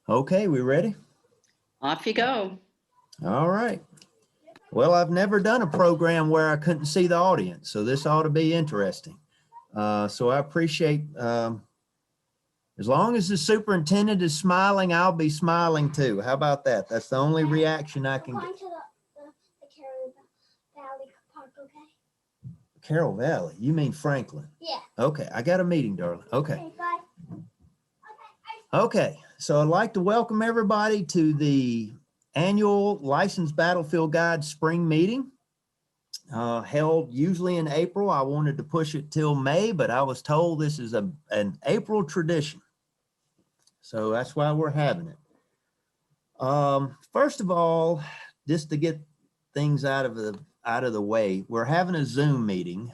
Okay, we ready? Off you go. All right. Well, I've never done a program where I couldn't see the audience, so this ought to be interesting. So I appreciate, as long as the superintendent is smiling, I'll be smiling too. How about that? That's the only reaction I can get. Going to the Carol Valley Park, okay? Carroll Valley, you mean Franklin? Yeah. Okay, I got a meeting, darling. Okay. Okay, bye. Okay, so I'd like to welcome everybody to the annual Licensed Battlefield Guide Spring Meeting, held usually in April. I wanted to push it till May, but I was told this is an April tradition. So that's why we're having it. First of all, just to get things out of the way, we're having a Zoom meeting.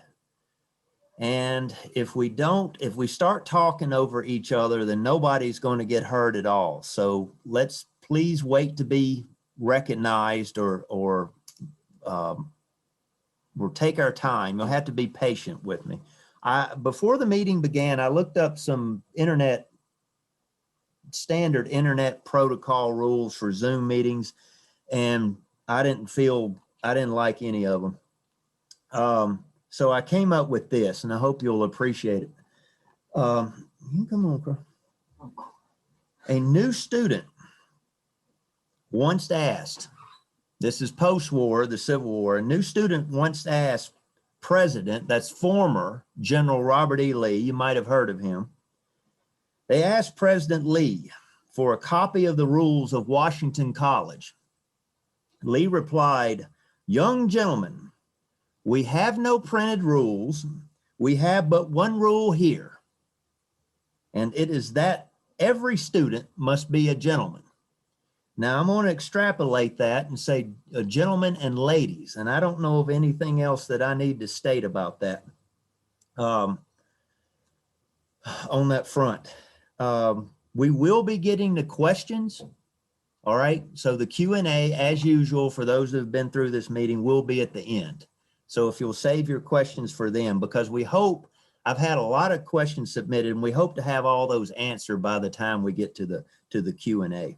And if we start talking over each other, then nobody's going to get hurt at all. So let's please wait to be recognized or we'll take our time. You'll have to be patient with me. Before the meeting began, I looked up some standard internet protocol rules for Zoom meetings, and I didn't like any of them. So I came up with this, and I hope you'll appreciate it. Come on, Carl. A new student once asked, this is post-war, the Civil War, a new student once asked President, that's former General Robert E. Lee, you might have heard of him. They asked President Lee for a copy of the rules of Washington College. Lee replied, "Young gentlemen, we have no printed rules. We have but one rule here, and it is that every student must be a gentleman." Now I'm going to extrapolate that and say gentlemen and ladies, and I don't know of anything else that I need to state about that on that front. We will be getting the questions. All right, so the Q&A, as usual, for those that have been through this meeting, will be at the end. So if you'll save your questions for them, because I've had a lot of questions submitted, and we hope to have all those answered by the time we get to the Q&A.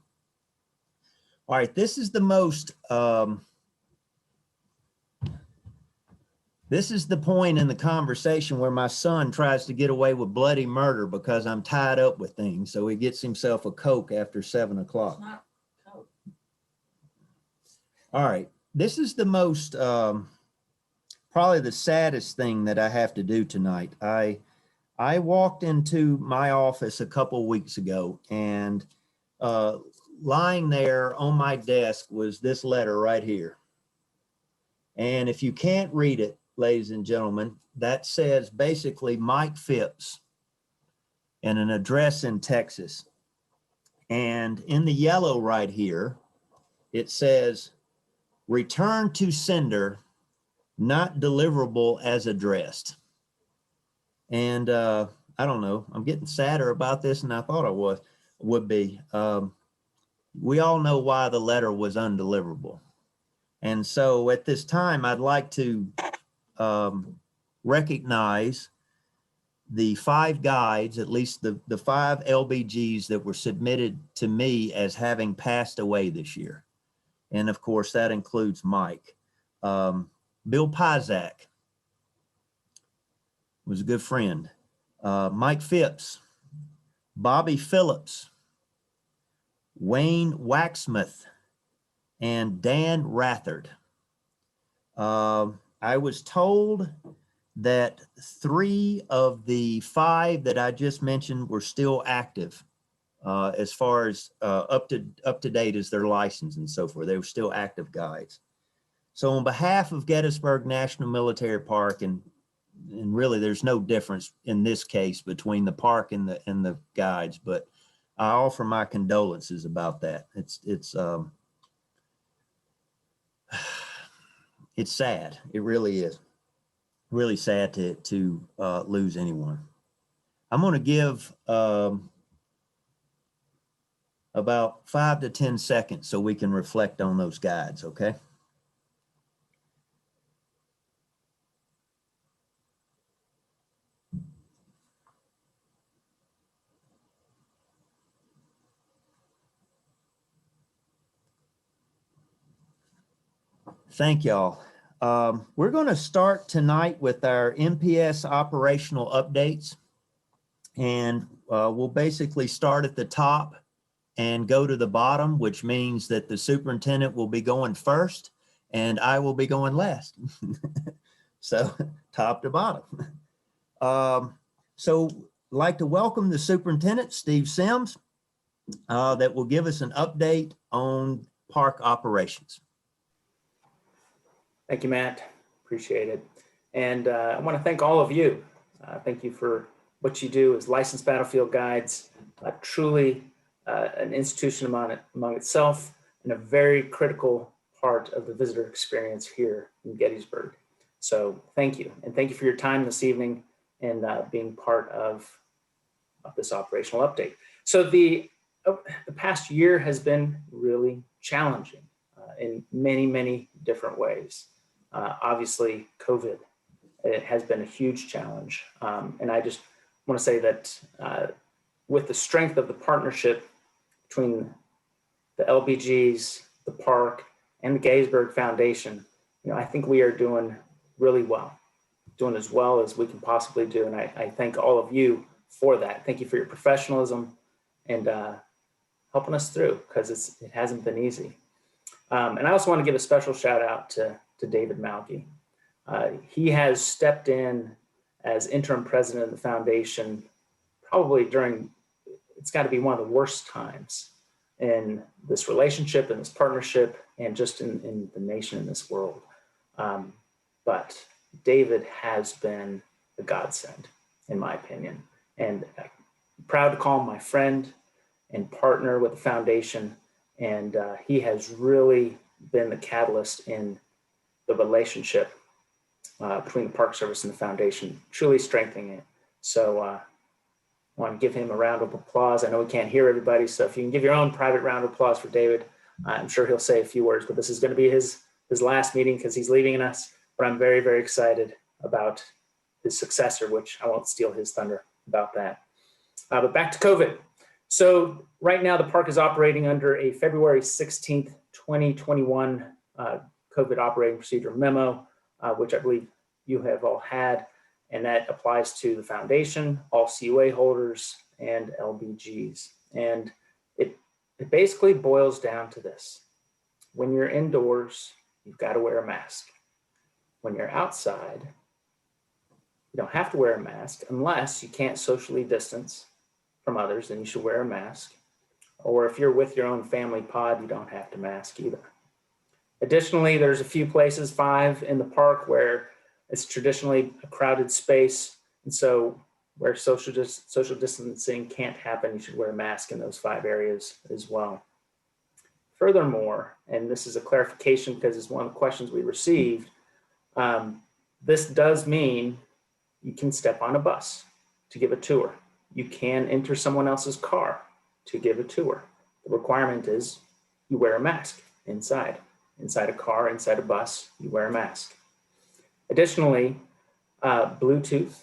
All right, this is the point in the conversation where my son tries to get away with bloody murder because I'm tied up with things. So he gets himself a Coke after 7 o'clock. It's not Coke. All right, this is the most, probably the saddest thing that I have to do tonight. I walked into my office a couple weeks ago, and lying there on my desk was this letter right here. And if you can't read it, ladies and gentlemen, that says basically Mike Phipps and an address in Texas. And in the yellow right here, it says, "Return to sender, not deliverable as addressed." And I don't know, I'm getting sadder about this than I thought I would be. We all know why the letter was undeliverable. And so at this time, I'd like to recognize the 5 guides, at least the 5 LBGs that were submitted to me as having passed away this year. And of course, that includes Mike. Bill Pizak was a good friend. Mike Phipps, Bobby Phillips, Wayne Waxsmith, and Dan Rathard. I was told that 3 of the 5 that I just mentioned were still active, as far as up to date as their license and so forth. They were still active guides. So on behalf of Gettysburg National Military Park, and really there's no difference in this case between the park and the guides, but I offer my condolences about that. It's sad. It really is. Really sad to lose anyone. I'm going to give about 5 to 10 seconds so we can reflect on those guides, okay? Thank y'all. We're going to start tonight with our NPS operational updates. And we'll basically start at the top and go to the bottom, which means that the superintendent will be going first and I will be going last. So top to bottom. So I'd like to welcome the superintendent, Steve Sims, that will give us an update on park operations. Thank you, Matt. Appreciate it. And I want to thank all of you. Thank you for what you do as licensed battlefield guides, truly an institution among itself and a very critical part of the visitor experience here in Gettysburg. So thank you. And thank you for your time this evening and being part of this operational update. So the past year has been really challenging in many, many different ways. Obviously, COVID, it has been a huge challenge. And I just want to say that with the strength of the partnership between the LBGs, the park, and the Gettysburg Foundation, I think we are doing really well, doing as well as we can possibly do. And I thank all of you for that. Thank you for your professionalism and helping us through, because it hasn't been easy. And I also want to give a special shout out to David Malky. He has stepped in as interim president of the foundation, probably during, it's got to be one of the worst times in this relationship and this partnership and just in the nation, in this world. But David has been a godsend, in my opinion. And I'm proud to call him my friend and partner with the foundation. And he has really been the catalyst in the relationship between the Park Service and the foundation, truly strengthening it. So I want to give him a round of applause. I know we can't hear everybody, so if you can give your own private round of applause for David, I'm sure he'll say a few words, but this is going to be his last meeting because he's leaving us. But I'm very, very excited about his successor, which I won't steal his thunder about that. But back to COVID. So right now the park is operating under a February 16th, 2021 COVID operating procedure memo, which I believe you have all had, and that applies to the foundation, all CUA holders, and LBGs. And it basically boils down to this. When you're indoors, you've got to wear a mask. When you're outside, you don't have to wear a mask unless you can't socially distance from others, then you should wear a mask. Or if you're with your own family pod, you don't have to mask either. Additionally, there's a few places, 5 in the park, where it's traditionally a crowded space. And so where social distancing can't happen, you should wear a mask in those 5 areas as well. Furthermore, and this is a clarification because it's one of the questions we received, this does mean you can step on a bus to give a tour. You can enter someone else's car to give a tour. The requirement is you wear a mask inside a car, inside a bus, you wear a mask. Additionally, Bluetooth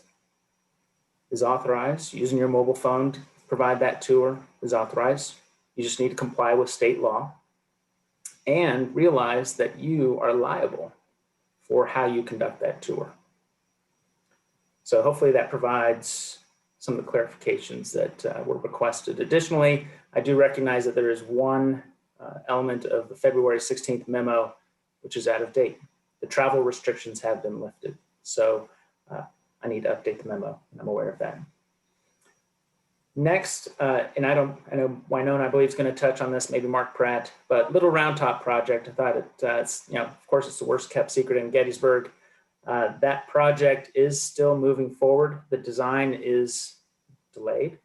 is authorized. Using your mobile phone to provide that tour is authorized. You just need to comply with state law and realize that you are liable for how you conduct that tour. So hopefully that provides some of the clarifications that were requested. Additionally, I do recognize that there is one element of the February 16th memo, which is out of date. The travel restrictions have been lifted. So I need to update the memo, and I'm aware of that. Next, and I know Winona, I believe, is going to touch on this, maybe Mark Pratt, but Little Round Top project. I thought it's, of course, it's the worst kept secret in Gettysburg. That project is still moving forward. The design is delayed.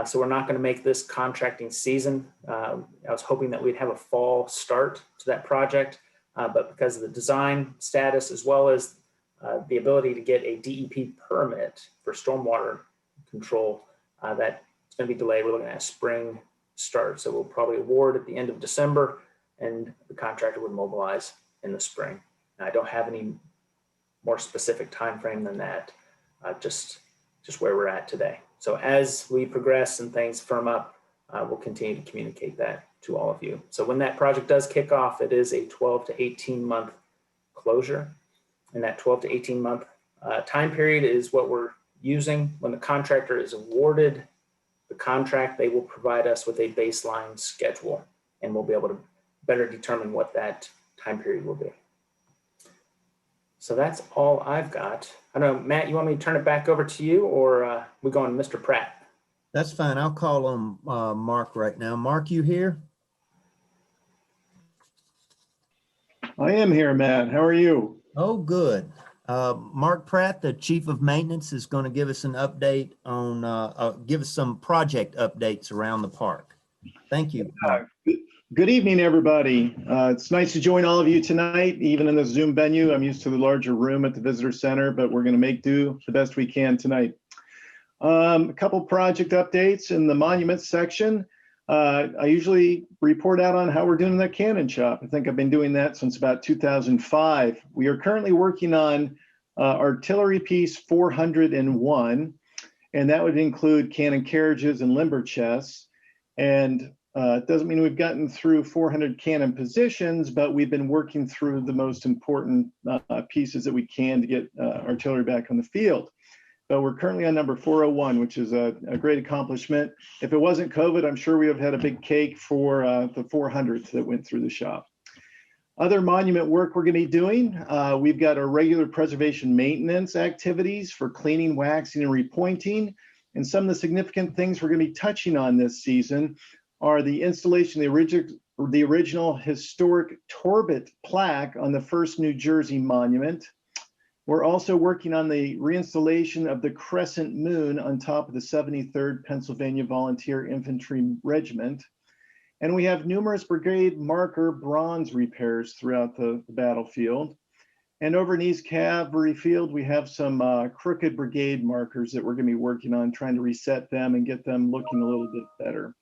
So we're not going to make this contracting season. I was hoping that we'd have a fall start to that project, but because of the design status, as well as the ability to get a DEP permit for stormwater control, that it's going to be delayed. We're looking at a spring start. So we'll probably award at the end of December, and the contractor would mobilize in the spring. Now, I don't have any more specific time frame than that, just where we're at today. So as we progress and things firm up, we'll continue to communicate that to all of you. So when that project does kick off, it is a 12 to 18 month closure. And that 12 to 18 month time period is what we're using. When the contractor is awarded the contract, they will provide us with a baseline schedule, and we'll be able to better determine what that time period will be. So that's all I've got. I don't know, Matt, you want me to turn it back over to you, or we go on Mr. Pratt? That's fine. I'll call on Mark right now. Mark, you here? I am here, Matt. How are you? Oh, good. Mark Pratt, the Chief of Maintenance, is going to give us an update on, give us some project updates around the park. Thank you, Mark. Good evening, everybody. It's nice to join all of you tonight, even in the Zoom venue. I'm used to the larger room at the Visitor Center, but we're going to make do the best we can tonight. A couple project updates in the monuments section. I usually report out on how we're doing in the cannon shop. I think I've been doing that since about 2005. We are currently working on artillery piece 401, and that would include cannon carriages and limber chests. And it doesn't mean we've gotten through 400 cannon positions, but we've been working through the most important pieces that we can to get artillery back on the field. But we're currently on number 401, which is a great accomplishment. If it wasn't COVID, I'm sure we would have had a big cake for the 400th that went through the shop. Other monument work we're going to be doing, we've got our regular preservation maintenance activities for cleaning, waxing, and repointing. And some of the significant things we're going to be touching on this season are the installation of the original historic Torbit plaque on the first New Jersey monument. We're also working on the reinstallation of the crescent moon on top of the 73rd Pennsylvania Volunteer Infantry Regiment. And we have numerous brigade marker bronze repairs throughout the battlefield. And over in East Cavalry Field, we have some crooked brigade markers that we're going to be working on, trying to reset them and get them looking a little bit better.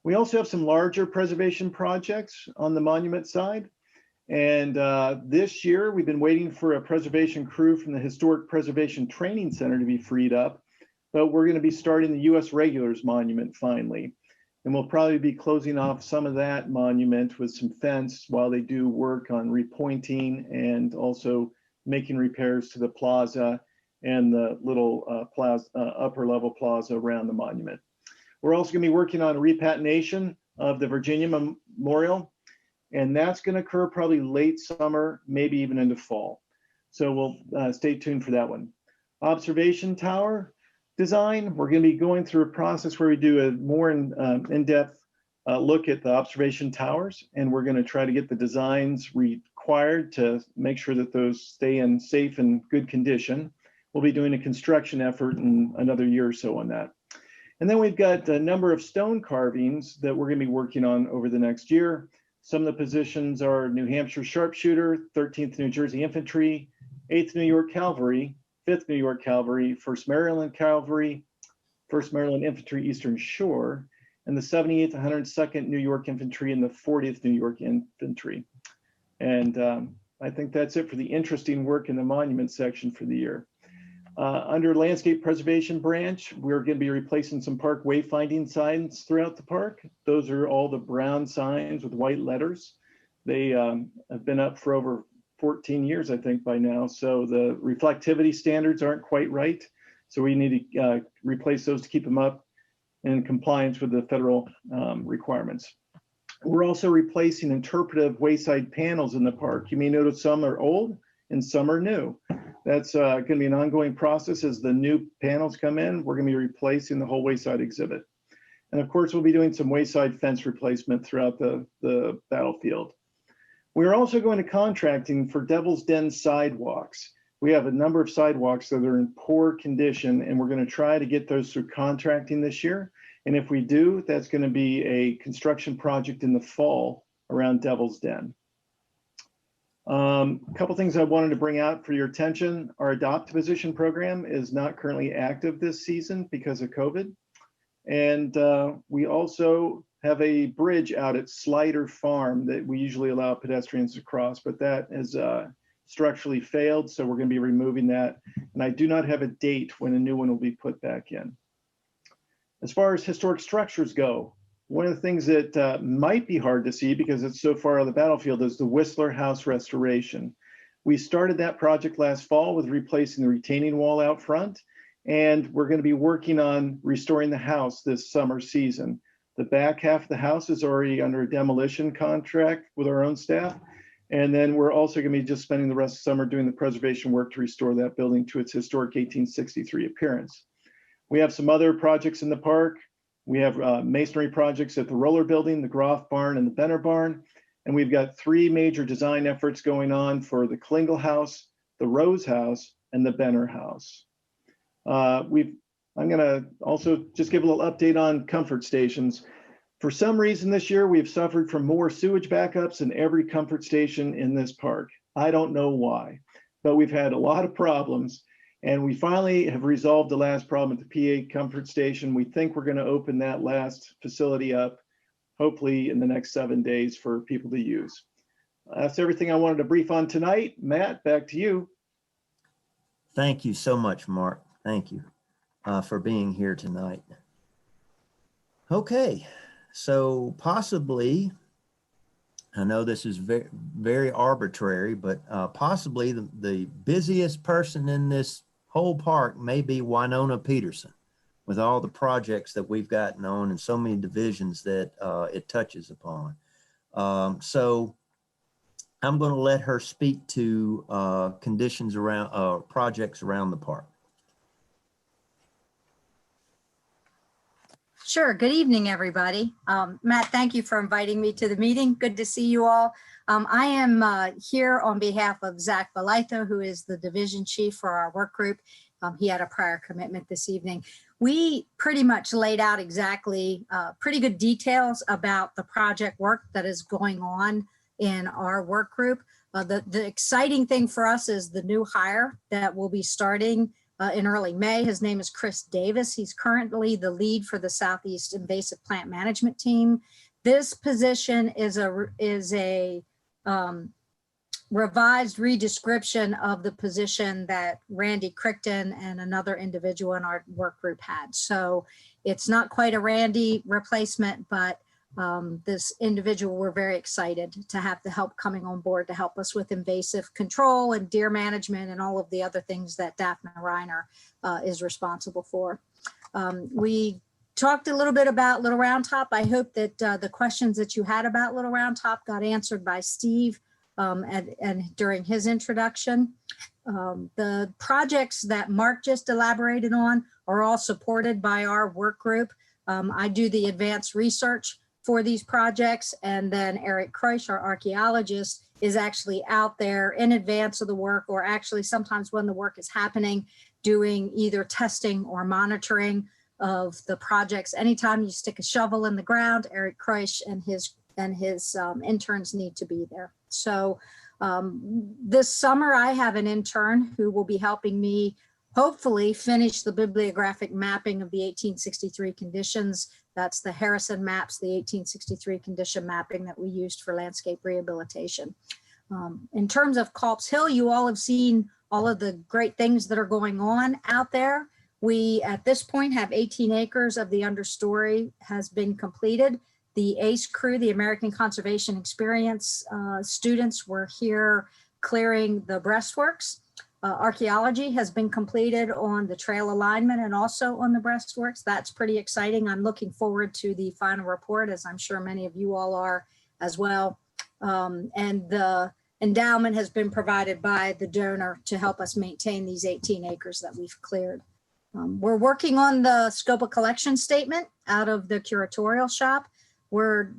We also have some larger preservation projects on the monument side. And this year, we've been waiting for a preservation crew from the Historic Preservation Training Center to be freed up, but we're going to be starting the U.S. Regulars Monument finally. And we'll probably be closing off some of that monument with some fence while they do work on repointing and also making repairs to the plaza and the little upper level plaza around the monument. We're also going to be working on repatination of the Virginia Memorial. And that's going to occur probably late summer, maybe even into fall. So we'll stay tuned for that one. Observation tower design, we're going to be going through a process where we do a more in-depth look at the observation towers, and we're going to try to get the designs required to make sure that those stay in safe and good condition. We'll be doing a construction effort in another year or so on that. And then we've got a number of stone carvings that we're going to be working on over the next year. Some of the positions are New Hampshire Sharpshooter, 13th New Jersey Infantry, 8th New York Cavalry, 5th New York Cavalry, 1st Maryland Cavalry, 1st Maryland Infantry Eastern Shore, and the 78th and 102nd New York Infantry and the 40th New York Infantry. And I think that's it for the interesting work in the monument section for the year. Under Landscape Preservation Branch, we're going to be replacing some park wayfinding signs throughout the park. Those are all the brown signs with white letters. They have been up for over 14 years, I think, by now. So the reflectivity standards aren't quite right. So we need to replace those to keep them up in compliance with the federal requirements. We're also replacing interpretive wayside panels in the park. You may notice some are old and some are new. That's going to be an ongoing process as the new panels come in. We're going to be replacing the whole wayside exhibit. And of course, we'll be doing some wayside fence replacement throughout the battlefield. We're also going to contracting for Devil's Den sidewalks. We have a number of sidewalks that are in poor condition, and we're going to try to get those through contracting this year. And if we do, that's going to be a construction project in the fall around Devil's Den. A couple things I wanted to bring out for your attention. Our Adopt a Position program is not currently active this season because of COVID. And we also have a bridge out at Slider Farm that we usually allow pedestrians to cross, but that has structurally failed. So we're going to be removing that. And I do not have a date when a new one will be put back in. As far as historic structures go, one of the things that might be hard to see because it's so far on the battlefield is the Whistler House restoration. We started that project last fall with replacing the retaining wall out front, and we're going to be working on restoring the house this summer season. The back half of the house is already under a demolition contract with our own staff. And then we're also going to be just spending the rest of the summer doing the preservation work to restore that building to its historic 1863 appearance. We have some other projects in the park. We have masonry projects at the Roller Building, the Groff Barn, and the Benner Barn. And we've got 3 major design efforts going on for the Klingel House, the Rose House, and the Benner House. I'm going to also just give a little update on comfort stations. For some reason this year, we've suffered from more sewage backups in every comfort station in this park. I don't know why, but we've had a lot of problems, and we finally have resolved the last problem at the PA comfort station. We think we're going to open that last facility up, hopefully in the next 7 days for people to use. That's everything I wanted to brief on tonight. Matt, back to you. Thank you so much, Mark. Thank you for being here tonight. Okay, so possibly, I know this is very, very arbitrary, but possibly the busiest person in this whole park may be Winona Peterson, with all the projects that we've gotten on and so many divisions that it touches upon. So I'm going to let her speak to conditions around projects around the park. Sure. Good evening, everybody. Matt, thank you for inviting me to the meeting. Good to see you all. I am here on behalf of Zach Belitho, who is the division chief for our work group. He had a prior commitment this evening. We pretty much laid out exactly pretty good details about the project work that is going on in our work group. The exciting thing for us is the new hire that will be starting in early May. His name is Chris Davis. He's currently the lead for the Southeast Invasive Plant Management Team. This position is a revised redescription of the position that Randy Crichton and another individual in our work group had. So it's not quite a Randy replacement, but this individual, we're very excited to have the help coming on board to help us with invasive control and deer management and all of the other things that Daphne Reiner is responsible for. We talked a little bit about Little Round Top. I hope that the questions that you had about Little Round Top got answered by Steve and during his introduction. The projects that Mark just elaborated on are all supported by our work group. I do the advanced research for these projects, and then Eric Kreusch, our archaeologist, is actually out there in advance of the work, or actually sometimes when the work is happening, doing either testing or monitoring of the projects. Anytime you stick a shovel in the ground, Eric Kreusch and his interns need to be there. So this summer I have an intern who will be helping me hopefully finish the bibliographic mapping of the 1863 conditions. That's the Harrison maps, the 1863 condition mapping that we used for landscape rehabilitation. In terms of Culp's Hill, you all have seen all of the great things that are going on out there. We, at this point, have 18 acres of the understory has been completed. The ACE crew, the American Conservation Experience students, were here clearing the breastworks. Archaeology has been completed on the trail alignment and also on the breastworks. That's pretty exciting. I'm looking forward to the final report, as I'm sure many of you all are as well. And the endowment has been provided by the donor to help us maintain these 18 acres that we've cleared. We're working on the scope of collection statement out of the curatorial shop. We're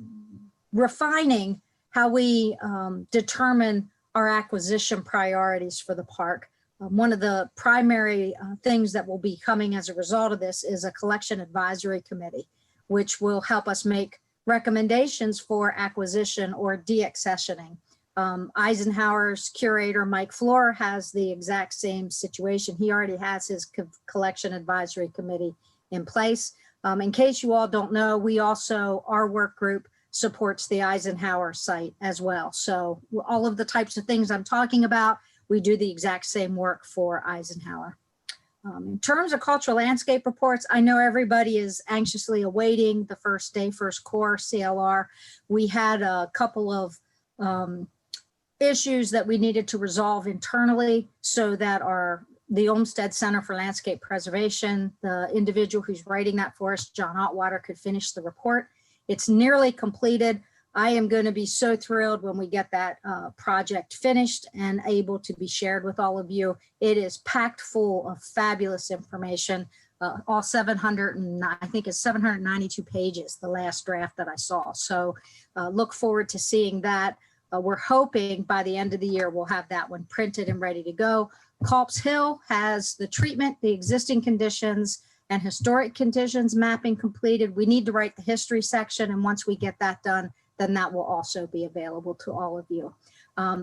refining how we determine our acquisition priorities for the park. One of the primary things that will be coming as a result of this is a collection advisory committee, which will help us make recommendations for acquisition or deaccessioning. Eisenhower's curator, Mike Floor, has the exact same situation. He already has his collection advisory committee in place. In case you all don't know, we also, our work group supports the Eisenhower site as well. So all of the types of things I'm talking about, we do the exact same work for Eisenhower. In terms of cultural landscape reports, I know everybody is anxiously awaiting the first day, first core CLR. We had a couple of issues that we needed to resolve internally so that the Olmsted Center for Landscape Preservation, the individual who's writing that for us, John Otwater, could finish the report. It's nearly completed. I am going to be so thrilled when we get that project finished and able to be shared with all of you. It is packed full of fabulous information. All 700 and I think it's 792 pages, the last draft that I saw. So look forward to seeing that. We're hoping by the end of the year, we'll have that one printed and ready to go. Culp's Hill has the treatment, the existing conditions and historic conditions mapping completed. We need to write the history section. And once we get that done, then that will also be available to all of you.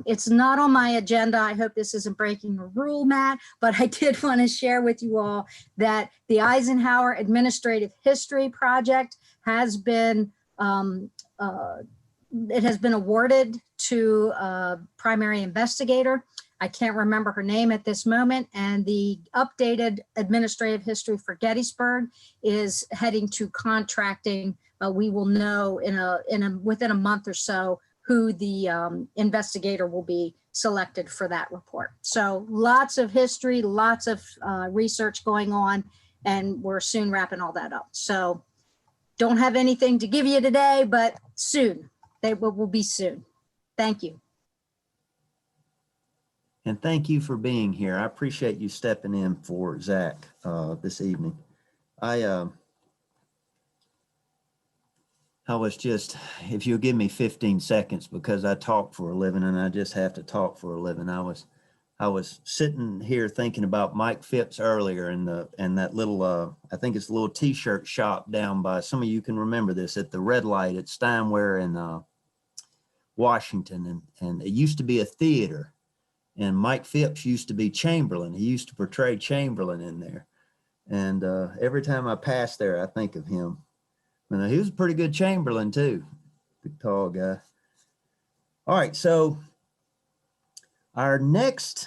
It's not on my agenda. I hope this isn't breaking a rule, Matt, but I did want to share with you all that the Eisenhower Administrative History Project has been, it has been awarded to a primary investigator. I can't remember her name at this moment. And the updated administrative history for Gettysburg is heading to contracting. We will know within a month or so who the investigator will be selected for that report. So lots of history, lots of research going on, and we're soon wrapping all that up. So don't have anything to give you today, but soon. They will be soon. Thank you. And thank you for being here. I appreciate you stepping in for Zach this evening. I was just, if you'll give me 15 seconds, because I talk for a living and I just have to talk for a living. I was sitting here thinking about Mike Phipps earlier and that little, I think it's a little t-shirt shop down by, some of you can remember this, at the Red Light at Steinway in Washington. And it used to be a theater. And Mike Phipps used to be Chamberlain. He used to portray Chamberlain in there. And every time I pass there, I think of him. And he was a pretty good Chamberlain too, big tall guy. All right, so our next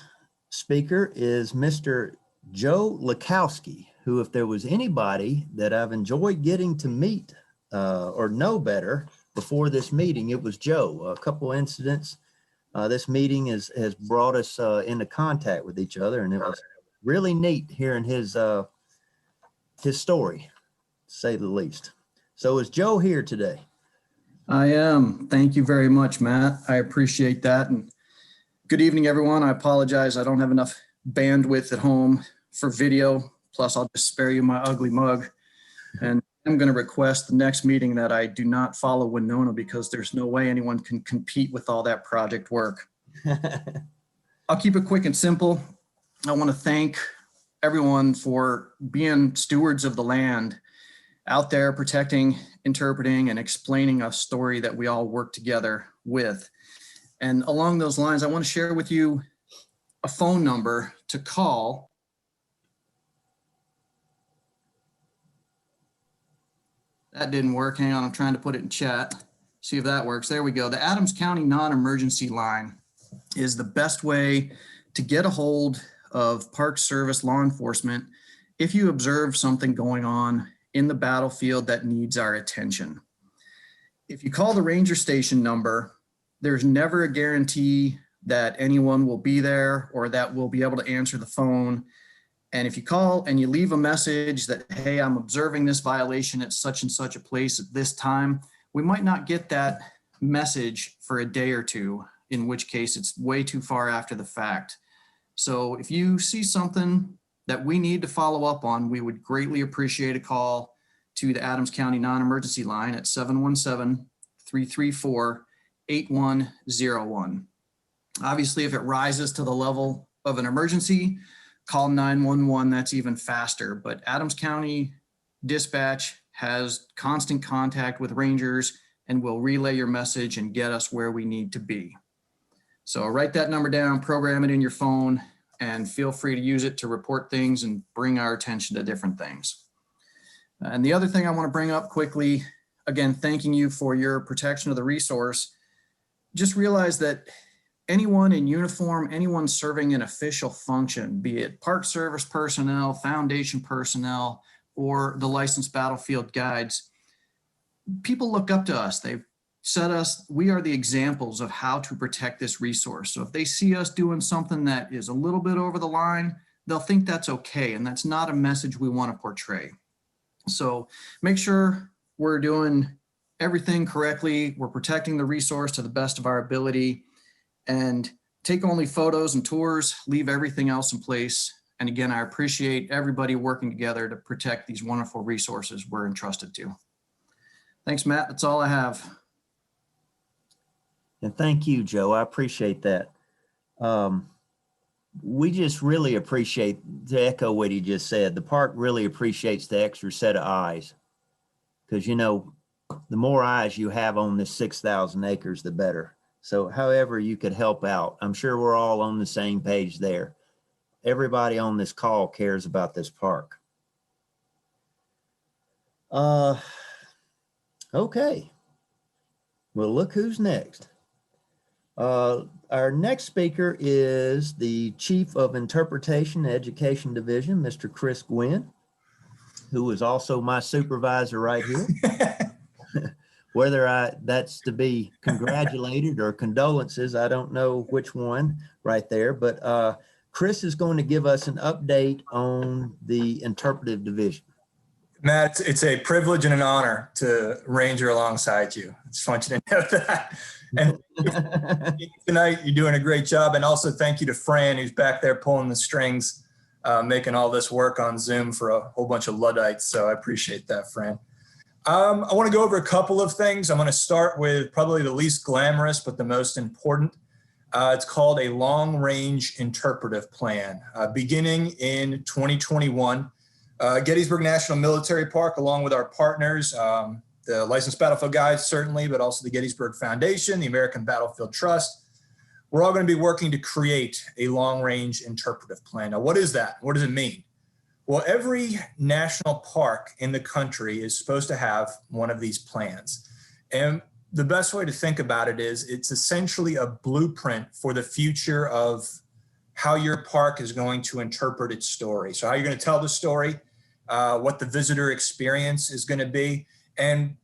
speaker is Mr. Joe Lakowski, who, if there was anybody that I've enjoyed getting to meet or know better before this meeting, it was Joe. A couple incidents. This meeting has brought us into contact with each other, and it was really neat hearing his story, to say the least. So is Joe here today? I am. Thank you very much, Matt. I appreciate that. And good evening, everyone. I apologize. I don't have enough bandwidth at home for video. Plus, I'll just spare you my ugly mug. And I'm going to request the next meeting that I do not follow Winona, because there's no way anyone can compete with all that project work. I'll keep it quick and simple. I want to thank everyone for being stewards of the land, out there protecting, interpreting, and explaining a story that we all work together with. And along those lines, I want to share with you a phone number to call. That didn't work. Hang on, I'm trying to put it in chat. See if that works. There we go. The Adams County non-emergency line is the best way to get a hold of Park Service law enforcement if you observe something going on in the battlefield that needs our attention. If you call the ranger station number, there's never a guarantee that anyone will be there or that we'll be able to answer the phone. And if you call and you leave a message that, hey, I'm observing this violation at such and such a place at this time, we might not get that message for a day or two, in which case it's way too far after the fact. So if you see something that we need to follow up on, we would greatly appreciate a call to the Adams County non-emergency line at 717-334-8101. Obviously, if it rises to the level of an emergency, call 911, that's even faster. But Adams County Dispatch has constant contact with rangers and will relay your message and get us where we need to be. So write that number down, program it in your phone, and feel free to use it to report things and bring our attention to different things. And the other thing I want to bring up quickly, again, thanking you for your protection of the resource. Just realize that anyone in uniform, anyone serving an official function, be it Park Service personnel, Foundation personnel, or the licensed battlefield guides, people look up to us. They've we are the examples of how to protect this resource. So if they see us doing something that is a little bit over the line, they'll think that's okay. And that's not a message we want to portray. So make sure we're doing everything correctly. We're protecting the resource to the best of our ability, and take only photos and tours, leave everything else in place. And again, I appreciate everybody working together to protect these wonderful resources we're entrusted to. Thanks, Matt. That's all I have. And thank you, Joe. I appreciate that. We just really appreciate, to echo what he just said, the park really appreciates the extra set of eyes. Because, you know, the more eyes you have on this 6,000 acres, the better. So however you could help out, I'm sure we're all on the same page there. Everybody on this call cares about this park. Okay. Well, look who's next. Our next speaker is the Chief of Interpretation and Education Division, Mr. Chris Gwynn, who is also my supervisor right here. Whether that's to be congratulated or condolences, I don't know which one right there, but Chris is going to give us an update on the interpretive division. Matt, it's a privilege and an honor to ranger alongside you. I just want you to know that. And tonight, you're doing a great job. And also thank you to Fran, who's back there pulling the strings, making all this work on Zoom for a whole bunch of Luddites. So I appreciate that, Fran. I want to go over a couple of things. I'm going to start with probably the least glamorous, but the most important. It's called a long-range interpretive plan. Beginning in 2021, Gettysburg National Military Park, along with our partners, the Licensed Battlefield Guides, certainly, but also the Gettysburg Foundation, the American Battlefield Trust, we're all going to be working to create a long-range interpretive plan. Now, what is that? What does it mean? Well, every national park in the country is supposed to have one of these plans. And the best way to think about it is it's essentially a blueprint for the future of how your park is going to interpret its story. So how you're going to tell the story, what the visitor experience is going to be. And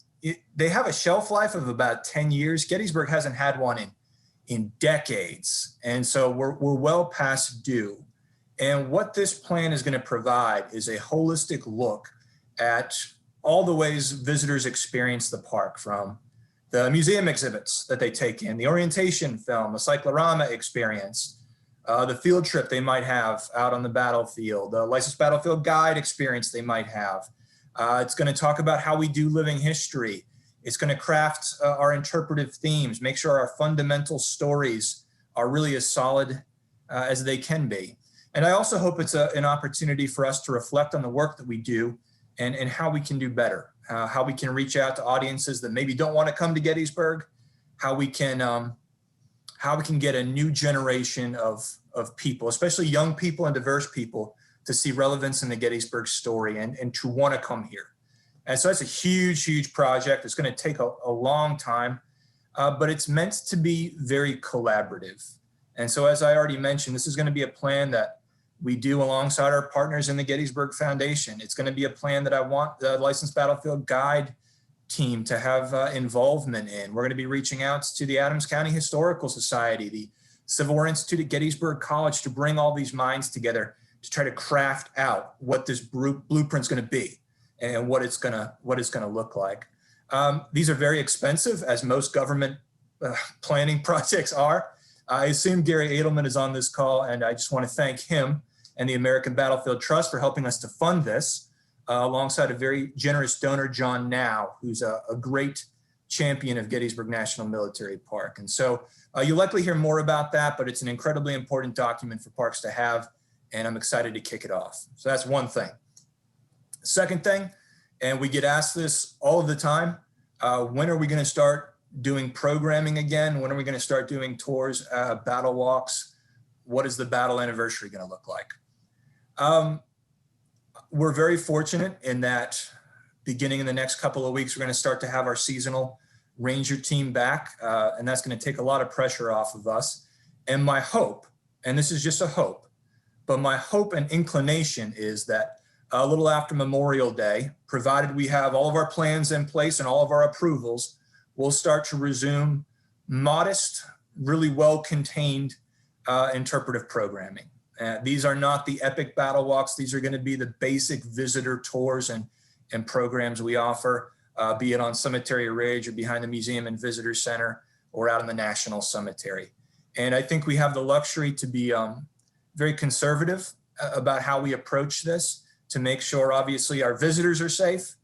they have a shelf life of about 10 years. Gettysburg hasn't had one in decades. And so we're well past due. And what this plan is going to provide is a holistic look at all the ways visitors experience the park, from the museum exhibits that they take in, the orientation film, the cyclorama experience, the field trip they might have out on the battlefield, the licensed battlefield guide experience they might have. It's going to talk about how we do living history. It's going to craft our interpretive themes, make sure our fundamental stories are really as solid as they can be. And I also hope it's an opportunity for us to reflect on the work that we do and how we can do better, how we can reach out to audiences that maybe don't want to come to Gettysburg, how we can get a new generation of people, especially young people and diverse people, to see relevance in the Gettysburg story and to want to come here. And so that's a huge, huge project. It's going to take a long time, but it's meant to be very collaborative. And so, as I already mentioned, this is going to be a plan that we do alongside our partners in the Gettysburg Foundation. It's going to be a plan that I want the Licensed Battlefield Guide team to have involvement in. We're going to be reaching out to the Adams County Historical Society, the Civil War Institute at Gettysburg College, to bring all these minds together to try to craft out what this blueprint's going to be and what it's going to look like. These are very expensive, as most government planning projects are. I assume Gary Edelman is on this call, and I just want to thank him and the American Battlefield Trust for helping us to fund this, alongside a very generous donor, John Now, who's a great champion of Gettysburg National Military Park. And so you'll likely hear more about that, but it's an incredibly important document for parks to have, and I'm excited to kick it off. So that's one thing. Second thing, and we get asked this all of the time, when are we going to start doing programming again? When are we going to start doing tours, battle walks? What is the battle anniversary going to look like? We're very fortunate in that beginning in the next couple of weeks, we're going to start to have our seasonal ranger team back, and that's going to take a lot of pressure off of us. And my hope, and this is just a hope, but my hope and inclination is that a little after Memorial Day, provided we have all of our plans in place and all of our approvals, we'll start to resume modest, really well-contained interpretive programming. These are not the epic battle walks. These are going to be the basic visitor tours and programs we offer, be it on Cemetery Ridge or behind the Museum and Visitor Center or out in the National Cemetery. And I think we have the luxury to be very conservative about how we approach this to make sure, obviously, our visitors are safe,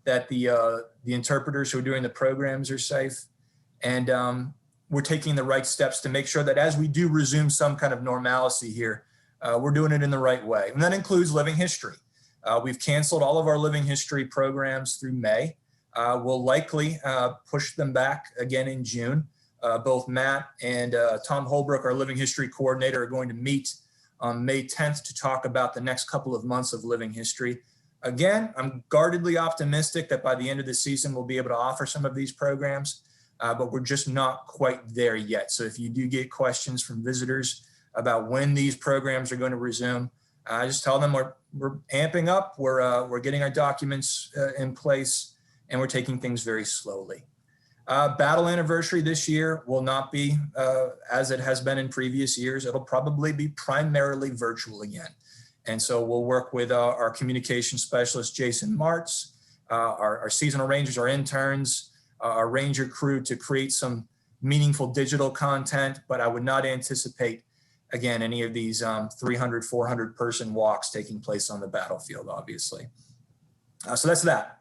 that the interpreters who are doing the programs are safe, and we're taking the right steps to make sure that as we do resume some kind of normalcy here, we're doing it in the right way. And that includes living history. We've canceled all of our living history programs through May. We'll likely push them back again in June. Both Matt and Tom Holbrook, our living history coordinator, are going to meet on May 10th to talk about the next couple of months of living history. Again, I'm guardedly optimistic that by the end of the season, we'll be able to offer some of these programs, but we're just not quite there yet. So if you do get questions from visitors about when these programs are going to resume, just tell them we're amping up, we're getting our documents in place, and we're taking things very slowly. Battle anniversary this year will not be as it has been in previous years. It'll probably be primarily virtual again. And so we'll work with our communication specialist, Jason Martz, our seasonal rangers, our interns, our ranger crew to create some meaningful digital content. But I would not anticipate, again, any of these 300, 400 person walks taking place on the battlefield, obviously. So that's that.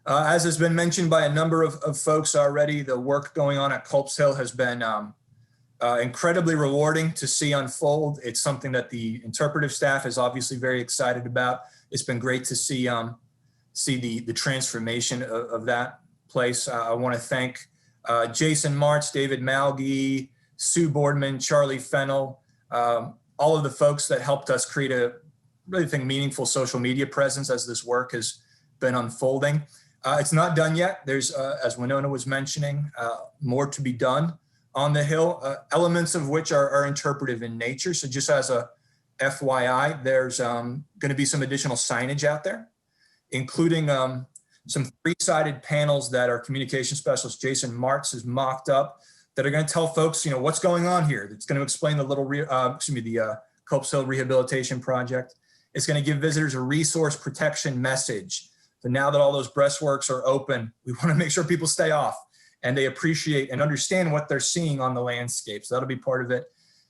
As has been mentioned by a number of folks already, the work going on at Culp's Hill has been incredibly rewarding to see unfold. It's something that the interpretive staff is obviously very excited about. It's been great to see the transformation of that place. I want to thank Jason Martz, David Malgi, Sue Boardman, Charlie Fennell, all of the folks that helped us create a really meaningful social media presence as this work has been unfolding. It's not done yet. There's, as Winona was mentioning, more to be done on the Hill, elements of which are interpretive in nature. So just as a FYI, there's going to be some additional signage out there, including some three-sided panels that our communication specialist, Jason Martz, has mocked up that are going to tell folks, what's going on here. It's going to explain the Culp's Hill Rehabilitation Project. It's going to give visitors a resource protection message. So now that all those breastworks are open, we want to make sure people stay off and they appreciate and understand what they're seeing on the landscape. So that'll be part of it.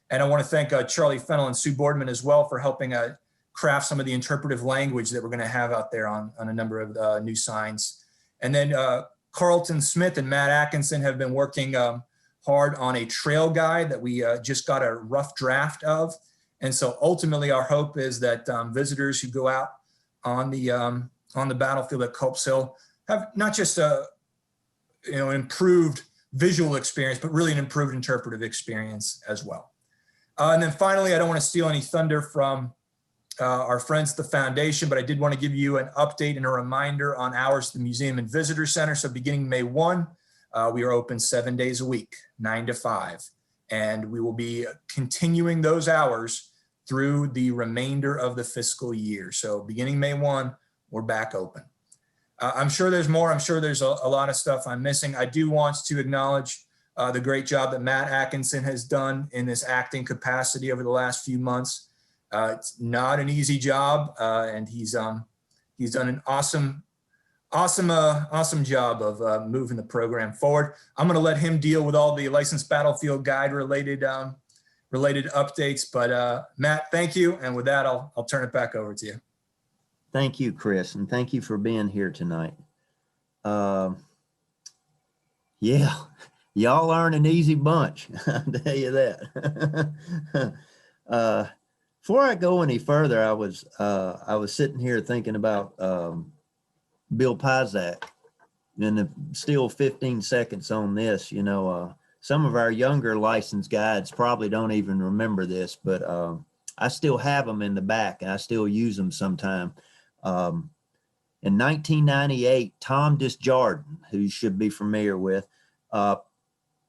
And I want to thank Charlie Fennell and Sue Boardman as well for helping craft some of the interpretive language that we're going to have out there on a number of new signs. And then Carlton Smith and Matt Atkinson have been working hard on a trail guide that we just got a rough draft of. And so ultimately our hope is that visitors who go out on the battlefield at Culp's Hill have not just an improved visual experience, but really an improved interpretive experience as well. And then finally, I don't want to steal any thunder from our friends at the foundation, but I did want to give you an update and a reminder on hours at the Museum and Visitor Center. So beginning May 1, we are open 7 days a week, 9 to 5. And we will be continuing those hours through the remainder of the fiscal year. So beginning May 1, we're back open. I'm sure there's more. I'm sure there's a lot of stuff I'm missing. I do want to acknowledge the great job that Matt Atkinson has done in this acting capacity over the last few months. It's not an easy job, and he's done an awesome job of moving the program forward. I'm going to let him deal with all the licensed battlefield guide related updates. But Matt, thank you. And with that, I'll turn it back over to you. Thank you, Chris, and thank you for being here tonight. Yeah, y'all aren't an easy bunch, I'll tell you that. Before I go any further, I was sitting here thinking about Bill Pizak, and still 15 seconds on this. Some of our younger licensed guides probably don't even remember this, but I still have them in the back, and I still use them sometime. In 1998, Tom Disjardin, who you should be familiar with,